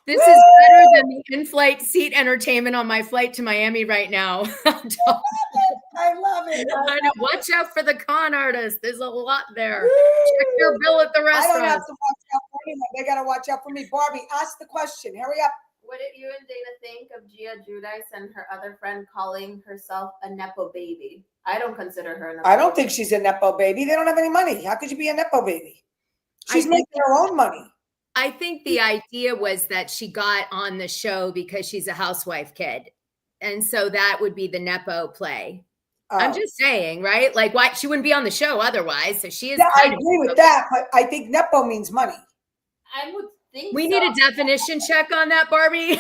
This is better than the in-flight seat entertainment on my flight to Miami right now. I love it. Watch out for the con artists. There's a lot there. Check your bill at the restaurant. I don't have to watch out for anyone. They got to watch out for me. Barbie, ask the question. Hurry up. What did you and Dana think of Teresa Giudice and her other friend calling herself a Nepo baby? I don't consider her a Nepo I don't think she's a Nepo baby. They don't have any money. How could you be a Nepo baby? She's making her own money. I think the idea was that she got on the show because she's a housewife kid. And so that would be the Nepo play. I'm just saying, right? Like, why she wouldn't be on the show otherwise. So she is. Yeah, I agree with that, but I think Nepo means money. I would think we need a definition check on that, Barbie.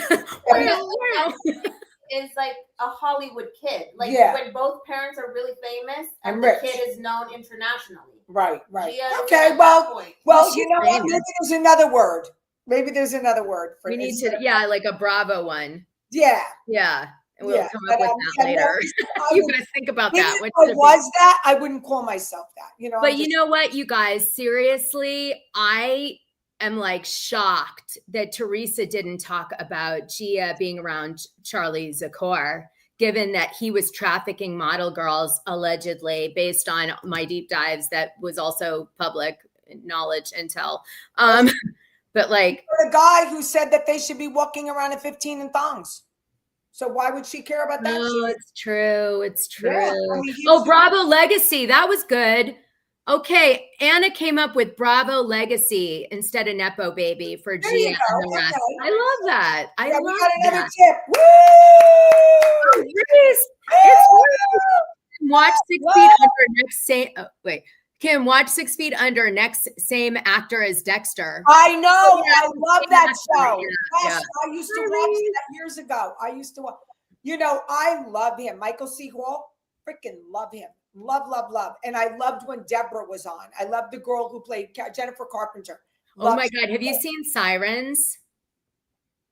Is like a Hollywood kid. Like when both parents are really famous and the kid is known internationally. Right. Okay, well, you know what? Maybe there's another word. For we need to, like a Bravo one. Yeah. And we'll come up with that later. You guys think about that. If I was that, I wouldn't call myself that. But you know what, you guys, seriously, I am like shocked that Teresa didn't talk about Gia being around Charlie Zakor, given that he was trafficking model girls allegedly, based on my deep dives that was also public knowledge intel. But like the guy who said that they should be walking around at 15 in thongs. So why would she care about that? No, it's true. It's true. Yeah, Bravo Legacy. That was good. Okay. Anna came up with Bravo Legacy instead of Nepo Baby for Gia and the rest. Okay. I love that. I love we got another that. tip. Woo! Oh, Reese, it's watch 6 feet under next same. Oh, wait, Kim, watch 6 feet under next same actor as Dexter. I know. I love that show. Yeah, yes, I used to watch that years ago. I used to watch. You know, I love him. Michael C. Hall, freaking love him. Love. And I loved when Deborah was on. I loved the girl who played Jennifer Carpenter. Oh my God. Have you seen Sirens?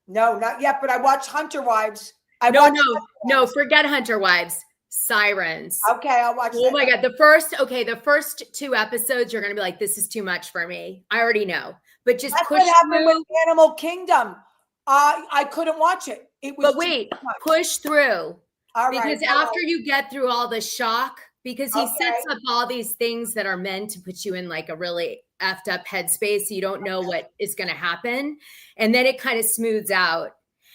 No, not yet, but I watched Hunter Wives. No, forget Hunter Wives. Sirens. Okay, I'll watch Oh my God. The first 2 episodes, you're going to be like, this is too much for me. I already know. But just That's push what happened through. with Animal Kingdom. I couldn't watch it. It was But wait, push through. All right. Because after you get through all the shock, because he sets up all these things that are meant to put you in like a really effed up headspace. So you don't know what is going to happen. And then it kind of smooths out.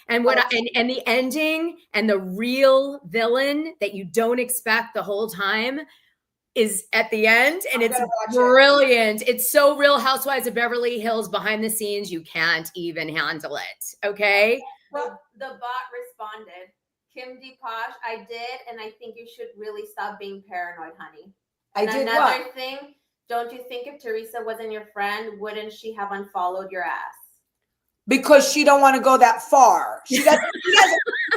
And and the ending and the real villain that you don't expect the whole time is at the end. And it's brilliant. It's so Real Housewives of Beverly Hills behind the scenes. You can't even handle it. Okay. Well, the bot responded. Kim DePosh, I did, and I think you should really stop being paranoid, honey. And another thing, don't you think if Teresa wasn't your friend, wouldn't she have unfollowed your ass? Because she don't want to go that far. She doesn't.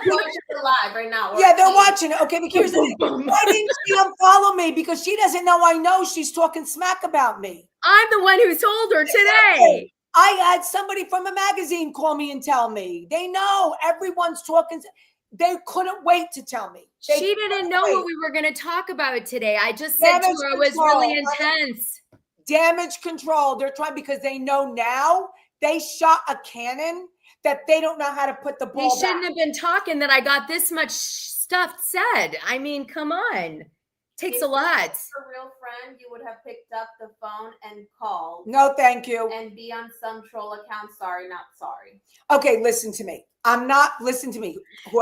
Live right now. Yeah, they're watching it. Okay, but here's the thing. Why didn't she unfollow me? Because she doesn't know I know she's talking smack about me. I'm the one who told her today. I had somebody from a magazine call me and tell me. They know everyone's talking. They couldn't wait to tell me. She didn't know what we were going to talk about today. I just said to her it was really intense. Damage control. They're trying because they know now they shot a cannon that they don't know how to put the ball back. They shouldn't have been talking that I got this much stuff said. I mean, come on. Takes a lot. If you were a real friend, you would have picked up the phone and called. No, thank you. And be on some troll account. Sorry, not sorry. Okay, listen to me. Listen to me.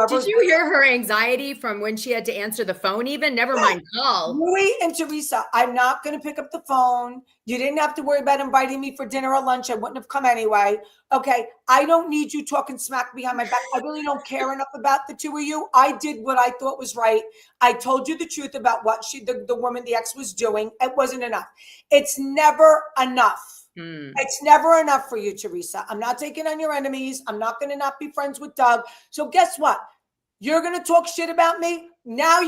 Did you hear her anxiety from when she had to answer the phone even? Never mind call. Louie and Teresa, I'm not going to pick up the phone. You didn't have to worry about inviting me for dinner or lunch. I wouldn't have come anyway. Okay, I don't need you talking smack behind my back. I really don't care enough about the two of you. I did what I thought was right. I told you the truth about what the woman, the ex, was doing. It wasn't enough. It's never enough. It's never enough for you, Teresa. I'm not taking on your enemies. I'm not going to not be friends with Doug. So guess what? You're going to talk shit about me. Now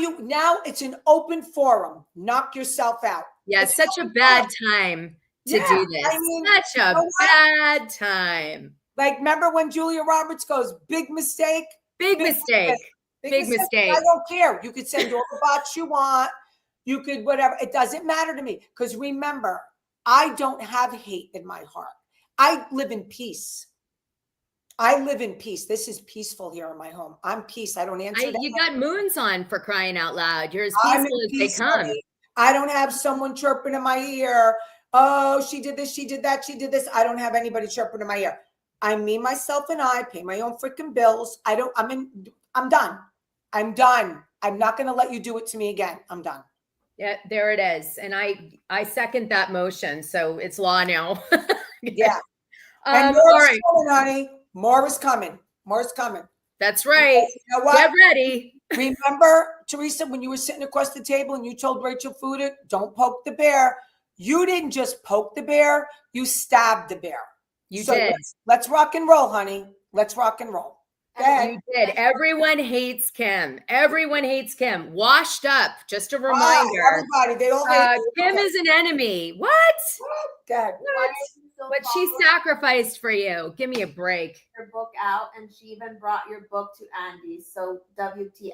it's an open forum. Knock yourself out. Yeah, it's such a bad time to do this. I mean, such a bad time. Like, remember when Julia Roberts goes, big mistake? Big mistake. Big mistake. I don't care. You could send all the bots you want. You could whatever. It doesn't matter to me. Because remember, I don't have hate in my heart. I live in peace. This is peaceful here in my home. I'm peace. I don't answer. You got moons on, for crying out loud. You're as peaceful as they come. Honey. I don't have someone chirping in my ear. Oh, she did this. She did that. She did this. I don't have anybody chirping in my ear. I, me, myself, and I pay my own freaking bills. I'm done. I'm done. I'm not going to let you do it to me again. I'm done. Yeah, there it is. And I second that motion. So it's law now. Yeah. And more is coming, honey. More is coming. More is coming. That's right. You know what? Get ready. Remember, Teresa, when you were sitting across the table and you told Rachel Fuda, don't poke the bear. You didn't just poke the bear. You stabbed the bear. You did. Let's rock and roll, honey. Let's rock and roll. You did. Everyone hates Kim. Everyone hates Kim. Washed up. Just a reminder. Everybody, they all hate Kim is an enemy. What? God. What she sacrificed for you. Give me a break. Your book out, and she even brought your book to Andy. So WTF.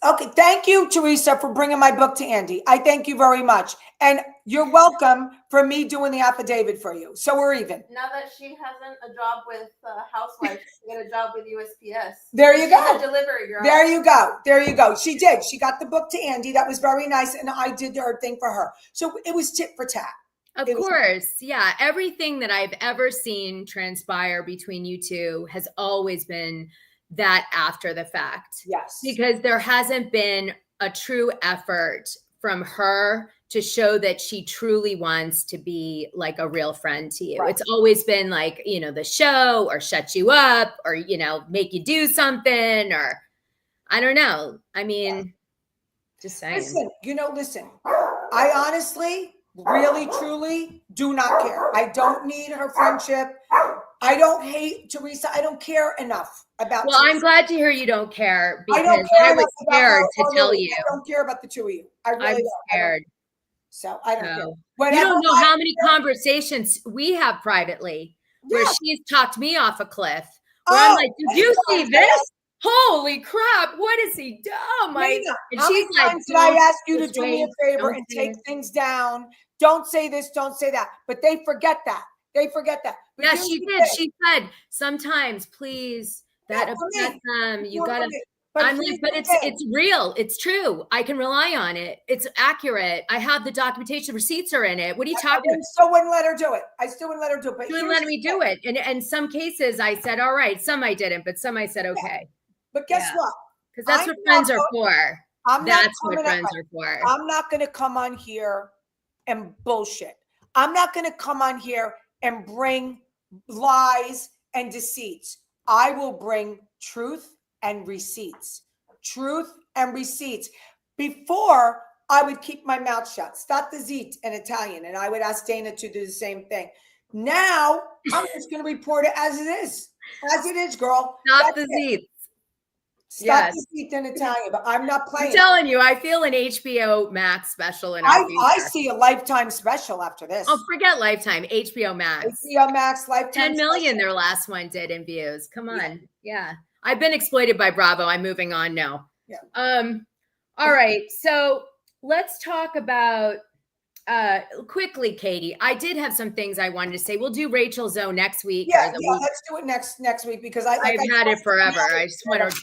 Okay, thank you, Teresa, for bringing my book to Andy. I thank you very much. And you're welcome for me doing the affidavit for you. So we're even. Now that she hasn't a job with Housewives, she got a job with USPS. There you go. Delivery girl. There you go. There you go. She did. She got the book to Andy. That was very nice. And I did her thing for her. So it was tit for tat. Of course. Yeah. Everything that I've ever seen transpire between you two has always been that after the fact. Yes. Because there hasn't been a true effort from her to show that she truly wants to be like a real friend to you. Right. It's always been like, you know, the show or shut you up or, you know, make you do something or I don't know. I mean, just saying. Listen, listen, I honestly, really, truly do not care. I don't need her friendship. I don't hate Teresa. I don't care enough about Well, Teresa. I'm glad to hear you don't care because I was enough scared to tell you. I don't care about the two of you. I really I'm don't. scared. So I don't care. You Whatever don't know how many conversations we have privately where she's talked me off a cliff. Where I'm like, did you see this? Holy crap! What is he done? Oh my! And how she's many like, times did I ask you to do me a favor and take things down? Don't say this. Don't say that. But they forget that. They forget that. But yeah, she did. She said sometimes, please, that upsets them. You gotta. I'm like, but it's real. It's true. I can rely on it. It's accurate. I have the documentation. Receipts are in it. What are you talking about? I still wouldn't let her do it. I still wouldn't let her do it. But she wouldn't let me do it. And some cases I said, all right. Some I didn't, but some I said, okay. But guess what? Because that's what friends are for. That's what friends are for. I'm not going to come on here and bullshit. I'm not going to come on here and bring lies and deceits. I will bring truth and receipts. Truth and receipts. Before, I would keep my mouth shut. Stat the zit in Italian. And I would ask Dana to do the same thing. Now, I'm just going to report it as it is. As it is, girl. Stop the zit. Stop the zit in Italian, but I'm not playing. I'm telling you, I feel an HBO Max special in our future. I see a Lifetime special after this. Oh, forget Lifetime. HBO Max. HBO Max, Lifetime 10 million their last one did in views. Come on. Yeah. I've been exploited by Bravo. I'm moving on now. Yeah. All right. So let's talk about quickly, Katie. I did have some things I wanted to say. We'll do Rachel Zoe next week. Let's do it next week because I've had it forever. I just want to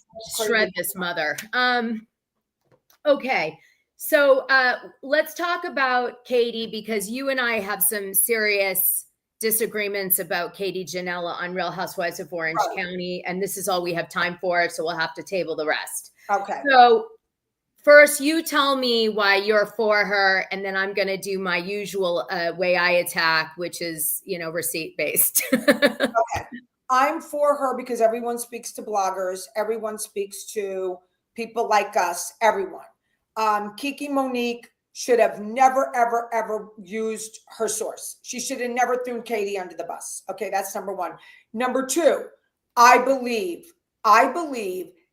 shred this mother. Okay. So let's talk about Katie because you and I have some serious disagreements about Katie Ginella on Real Housewives of Orange County. And this is all we have time for. So we'll have to table the rest. Okay. So first, you tell me why you're for her, and then I'm going to do my usual way I attack, which is, receipt based. Okay. I'm for her because everyone speaks to bloggers. Everyone speaks to people like us, everyone. Kiki Monique should have never, ever, ever used her source. She should have never thrown Katie under the bus. Okay, that's number one. Number two, I believe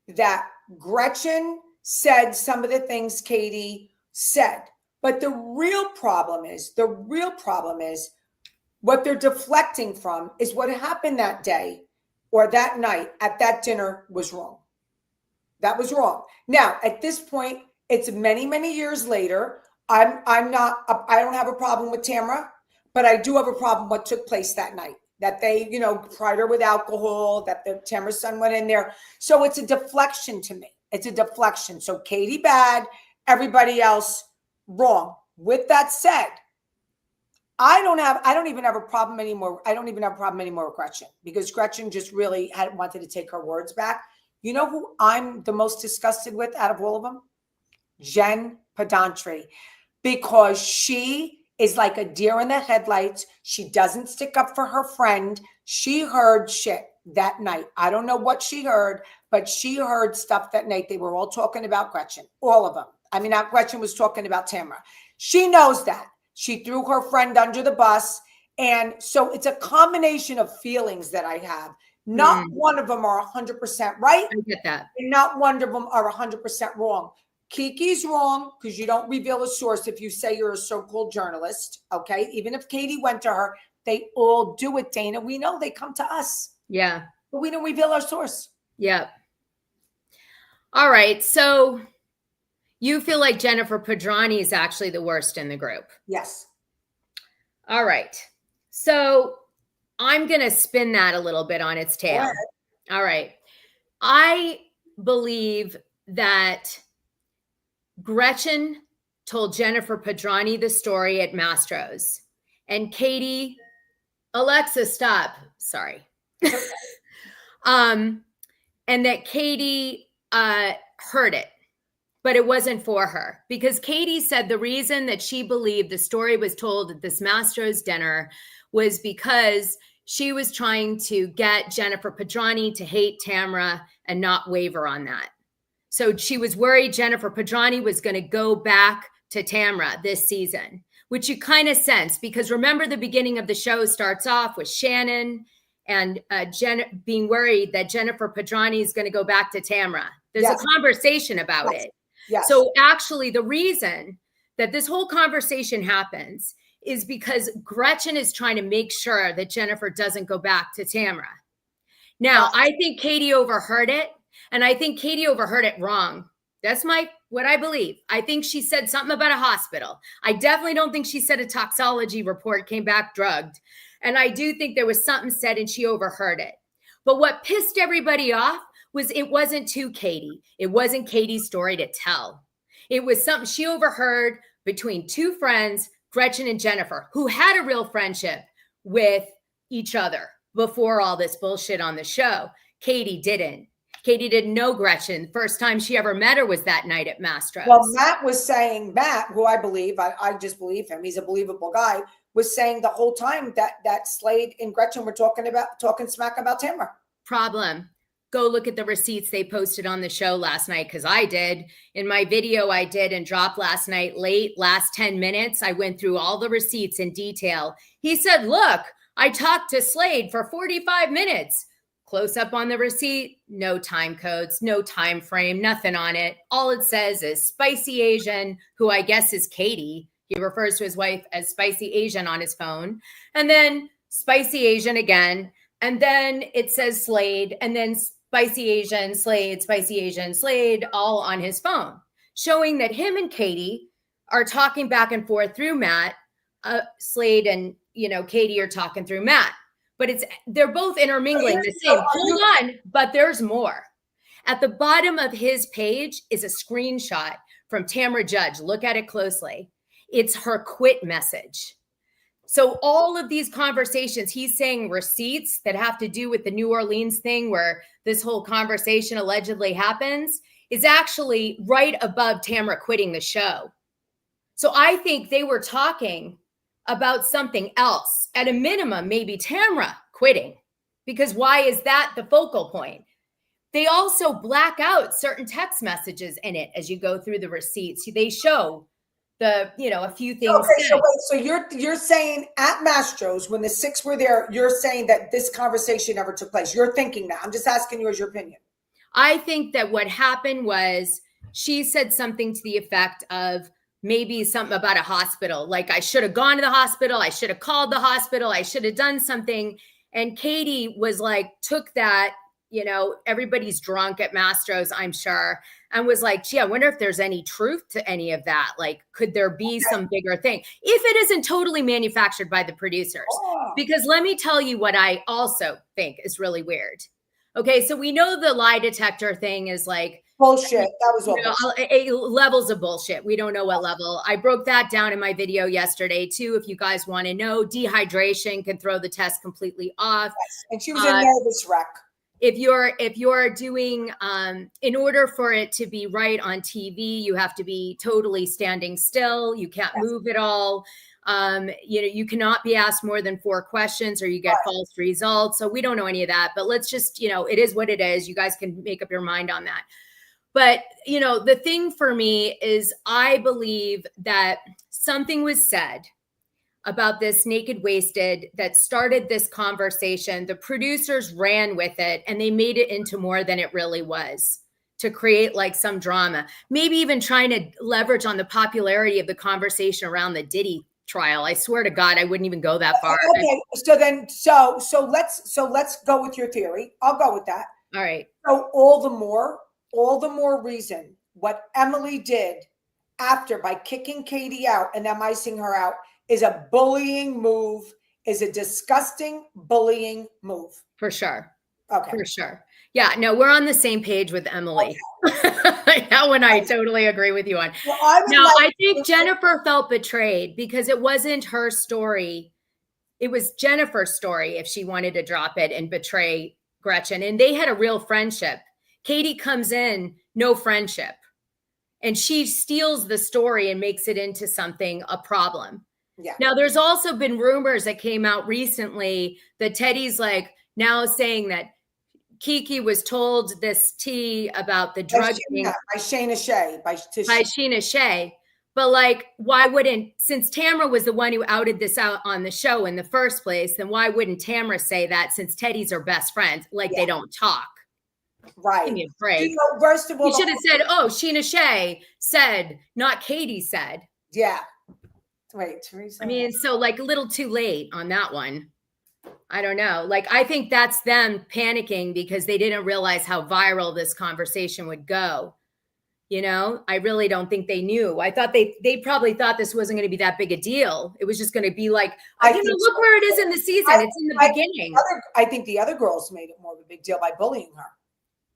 that Gretchen said some of the things Katie said. But the real problem is what they're deflecting from is what happened that day or that night at that dinner was wrong. That was wrong. Now, at this point, it's many, many years later. I don't have a problem with Tamara, but I do have a problem what took place that night. That they, pried her with alcohol, that the Tamara's son went in there. So it's a deflection to me. It's a deflection. So Katie bad, everybody else wrong. With that said, I don't even have a problem anymore. I don't even have a problem anymore with Gretchen because Gretchen just really wanted to take her words back. You know who I'm the most disgusted with out of all of them? Jen Pedantry, because she is like a deer in the headlights. She doesn't stick up for her friend. She heard shit that night. I don't know what she heard, but she heard stuff that night. They were all talking about Gretchen, all of them. I mean, Gretchen was talking about Tamara. She knows that. She threw her friend under the bus. And so it's a combination of feelings that I have. Not one of them are 100% right. I get that. And not one of them are 100% wrong. Kiki's wrong because you don't reveal a source if you say you're a so-called journalist, okay? Even if Katie went to her, they all do it, Dana. We know they come to us. Yeah. But we don't reveal our source. Yeah. All right. So you feel like Jennifer Pedrani is actually the worst in the group? Yes. All right. So I'm going to spin that a little bit on its tail. All right. I believe that Gretchen told Jennifer Pedrani the story at Mastro's, and Katie, Alexa, stop. Sorry. And that Katie heard it, but it wasn't for her, because Katie said the reason that she believed the story was told at this Mastro's dinner was because she was trying to get Jennifer Pedrani to hate Tamra and not waver on that. So she was worried Jennifer Pedrani was going to go back to Tamra this season, which you kind of sense, because remember the beginning of the show starts off with Shannon and being worried that Jennifer Pedrani is going to go back to Tamra. There's a conversation about it. Yes. So actually the reason that this whole conversation happens is because Gretchen is trying to make sure that Jennifer doesn't go back to Tamra. Now, I think Katie overheard it, and I think Katie overheard it wrong. That's what I believe. I think she said something about a hospital. I definitely don't think she said a toxology report came back drugged. And I do think there was something said and she overheard it. But what pissed everybody off was it wasn't to Katie. It wasn't Katie's story to tell. It was something she overheard between two friends, Gretchen and Jennifer, who had a real friendship with each other before all this bullshit on the show. Katie didn't. Katie didn't know Gretchen. First time she ever met her was that night at Mastro's. Well, Matt was saying, who I believe, I just believe him, he's a believable guy, was saying the whole time that Slade and Gretchen were talking smack about Tamra. Problem. Go look at the receipts they posted on the show last night, because I did. In my video I did and dropped last night last 10 minutes, I went through all the receipts in detail. He said, look, I talked to Slade for 45 minutes. Close up on the receipt, no time codes, no time frame, nothing on it. All it says is Spicy Asian, who I guess is Katie. He refers to his wife as Spicy Asian on his phone. And then Spicy Asian again. And then it says Slade, and then Spicy Asian, Slade, Spicy Asian, Slade, all on his phone, showing that him and Katie are talking back and forth through Matt. Slade and, Katie are talking through Matt. But they're both intermingling the same. Hold on, but there's more. At the bottom of his page is a screenshot from Tamra Judge. Look at it closely. It's her quit message. So all of these conversations, he's saying receipts that have to do with the New Orleans thing where this whole conversation allegedly happens, is actually right above Tamra quitting the show. So I think they were talking about something else. At a minimum, maybe Tamra quitting, because why is that the focal point? They also black out certain text messages in it as you go through the receipts. They show a few things. Okay, so you're saying at Mastro's when the six were there, you're saying that this conversation never took place. You're thinking that. I'm just asking you as your opinion. I think that what happened was she said something to the effect of, maybe something about a hospital, like I should have gone to the hospital, I should have called the hospital, I should have done something. And Katie was like, took that, everybody's drunk at Mastro's, I'm sure, and was like, gee, I wonder if there's any truth to any of that. Like, could there be some bigger thing? If it isn't totally manufactured by the producers. Because let me tell you what I also think is really weird. Okay, so we know the lie detector thing is like, bullshit. That was all levels of bullshit. We don't know what level. I broke that down in my video yesterday too. If you guys want to know, dehydration can throw the test completely off. Yes. And she was a nervous wreck. If you're doing, in order for it to be right on TV, you have to be totally standing still. You can't move at all. You cannot be asked more than 4 questions or you get false results. So we don't know any of that, but let's just, it is what it is. You guys can make up your mind on that. But, the thing for me is I believe that something was said about this Naked Wasted that started this conversation. The producers ran with it and they made it into more than it really was to create like some drama, maybe even trying to leverage on the popularity of the conversation around the Diddy trial. I swear to God, I wouldn't even go that far. Okay. So let's go with your theory. I'll go with that. All right. So all the more reason what Emily did after by kicking Katie out and them icing her out is a bullying move, is a disgusting bullying move. For sure. Okay. For sure. Yeah, no, we're on the same page with Emily. Okay. That one I totally agree with you on. Well, I think Jennifer felt betrayed because it wasn't her story. It was Jennifer's story if she wanted to drop it and betray Gretchen. And they had a real friendship. Katie comes in, no friendship. and she steals the story and makes it into something, a problem. Yeah. Now, there's also been rumors that came out recently that Teddy's like now saying that Kiki was told this tea about the drugging by Shayna Shea. By Sheena Shea. But like, why wouldn't, since Tamra was the one who outed this out on the show in the first place, then why wouldn't Tamra say that since Teddy's her best friend? Like they don't talk. Right. Give me a break. First of all, you should have said, oh, Sheena Shea said, not Katie said. Yeah. Wait, Teresa. I mean, so like a little too late on that one. I don't know. Like, I think that's them panicking because they didn't realize how viral this conversation would go. You know, I really don't think they knew. I thought they probably thought this wasn't going to be that big a deal. It was just going to be like, look where it is in the season. It's in the beginning. I think the other girls made it more of a big deal by bullying her,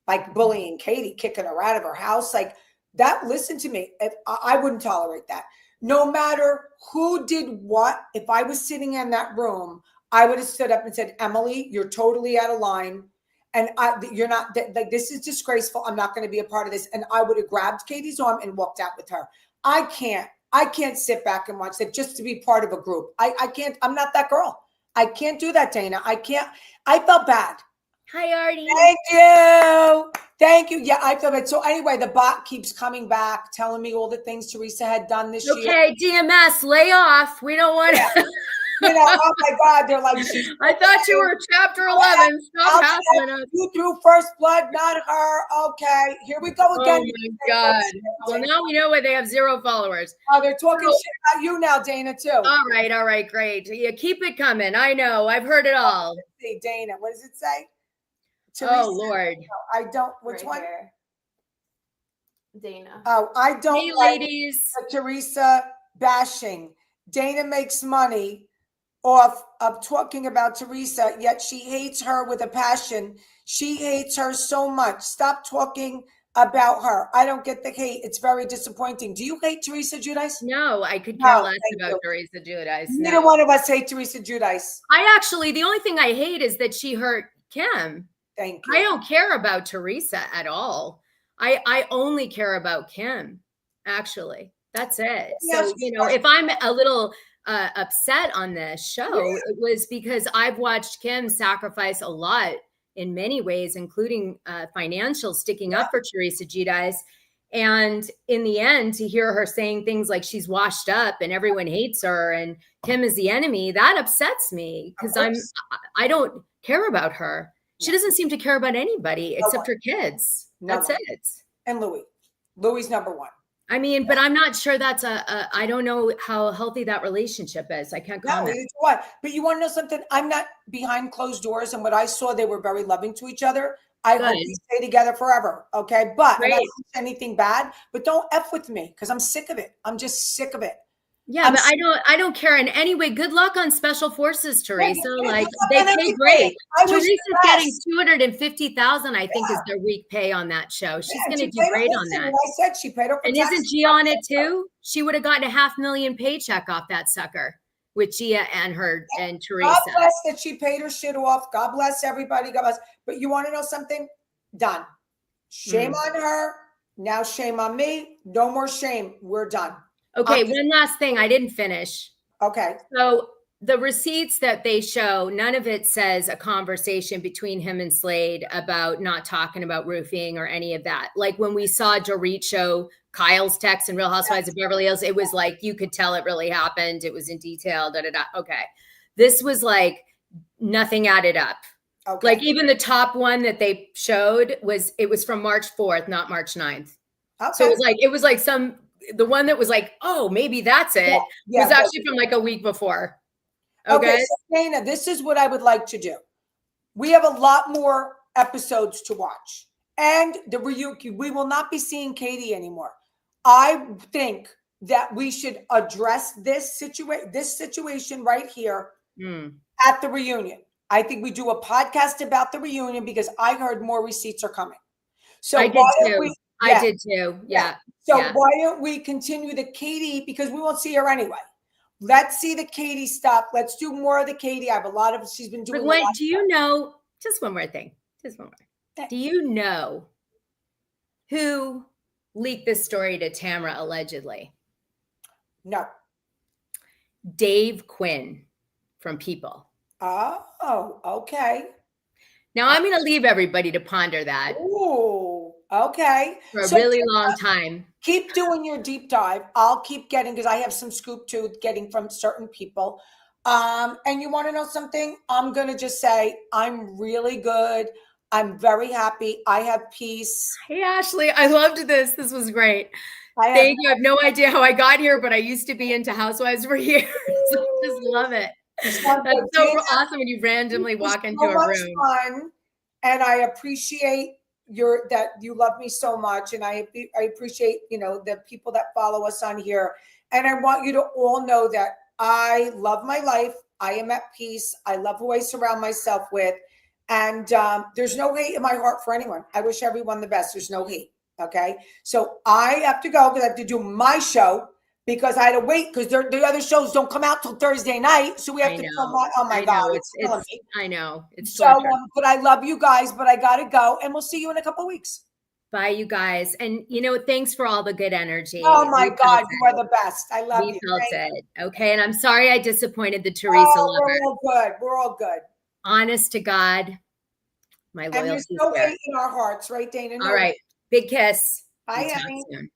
like bullying Katie, kicking her out of her house. Like that, listen to me. I wouldn't tolerate that. No matter who did what, if I was sitting in that room, I would have stood up and said, Emily, you're totally out of line. And you're not, like, this is disgraceful. I'm not going to be a part of this. And I would have grabbed Katie's arm and walked out with her. I can't sit back and watch that just to be part of a group. I can't, I'm not that girl. I can't do that, Dana. I can't, I felt bad. Hi, Artie. Thank you. Yeah, I feel bad. So anyway, the bot keeps coming back, telling me all the things Teresa had done this year. Okay, DMS, lay off. We don't want to. You know, oh my God, they're like, I thought you were chapter 11. Stop hassling us. You threw first blood, not her. Okay, here we go again. Oh my God. Well, now we know why they have 0 followers. Oh, they're talking shit about you now, Dana, too. All right, great. Yeah, keep it coming. I know. I've heard it all. Let's see, Dana, what does it say? Teresa, oh, Lord. No, I don't. Which one? Here. Dana. Oh, I don't hey, like ladies. Teresa bashing. Dana makes money off of talking about Teresa, yet she hates her with a passion. She hates her so much. Stop talking about her. I don't get the hate. It's very disappointing. Do you hate Teresa Giudice? No, I could care less about Teresa Giudice. Neither one of us hate Teresa Giudice. The only thing I hate is that she hurt Kim. Thank you. I don't care about Teresa at all. I only care about Kim, actually. That's it. So, you know, if I'm a little upset on this show, it was because I've watched Kim sacrifice a lot in many ways, including financial, sticking up for Teresa Giudice. And in the end, to hear her saying things like she's washed up and everyone hates her and Kim is the enemy, that upsets me because I don't care about her. She doesn't seem to care about anybody except her kids. That's it. And Louie. Louie's number one. I mean, but I'm not sure that's I don't know how healthy that relationship is. I can't comment. No, it's what. But you want to know something? I'm not behind closed doors. And what I saw, they were very loving to each other. I hope we stay together forever. Okay. But I'm not saying anything bad, but don't F with me because I'm sick of it. I'm just sick of it. Yeah, but I don't care in any way. Good luck on Special Forces, Teresa. Like they pay great. Teresa's getting $250,000, I think, is their week pay on that show. She's going to do great on that. I said she paid her. And isn't Gia on it too? She would have gotten a $500,000 paycheck off that sucker with Gia and her and Teresa. God bless that she paid her shit off. God bless everybody. God bless. But you want to know something? Done. Shame on her. Now shame on me. No more shame. We're done. Okay, one last thing. I didn't finish. Okay. So the receipts that they show, none of it says a conversation between him and Slade about not talking about roofing or any of that. Like when we saw Dorit show Kyle's text in Real Housewives of Beverly Hills, it was like, you could tell it really happened. It was in detail, Okay. This was like nothing added up. Okay. Like even the top one that they showed was from March 4th, not March 9th. Okay. So it was like the one that was like, oh, maybe that's it, was actually from like a week before. Okay. So Dana, this is what I would like to do. We have a lot more episodes to watch. And we will not be seeing Katie anymore. I think that we should address this situation right here at the reunion. I think we do a podcast about the reunion because I heard more receipts are coming. So I did too. Yeah. So why don't we continue the Katie, because we won't see her anyway. Let's see the Katie stuff. Let's do more of the Katie. I have a lot of, she's been doing. But wait, do you know, just one more thing. Do you know who leaked this story to Tamara allegedly? No. Dave Quinn from People. Oh, okay. Now I'm going to leave everybody to ponder that. Ooh, okay. For a really long time. Keep doing your deep dive. I'll keep getting, because I have some scoop too, getting from certain people. And you want to know something? I'm going to just say, I'm really good. I'm very happy. I have peace. Hey, Ashley, I loved this. This was great. Thank you. I have no idea how I got here, but I used to be into Housewives for years. I just love it. That's so awesome when you randomly walk into a room. Fun, and I appreciate that you love me so much, and I appreciate, you know, the people that follow us on here. And I want you to all know that I love my life. I am at peace. I love who I surround myself with, and there's no hate in my heart for anyone. I wish everyone the best. There's no hate. Okay, so I have to go because I have to do my show. Because I had to wait because the other shows don't come out till Thursday night, so we have to come on. Oh my God, I know it's so. But I love you guys, but I gotta go, and we'll see you in a couple of weeks. Bye, you guys, and you know, thanks for all the good energy. Oh my God, you are the best. I love you. We felt it. Okay, and I'm sorry I disappointed the Teresa lover. We're all good. We're all good. Honest to God, my loyalty. And there's no hate in our hearts, right, Dana? All right, big kiss. Bye, honey.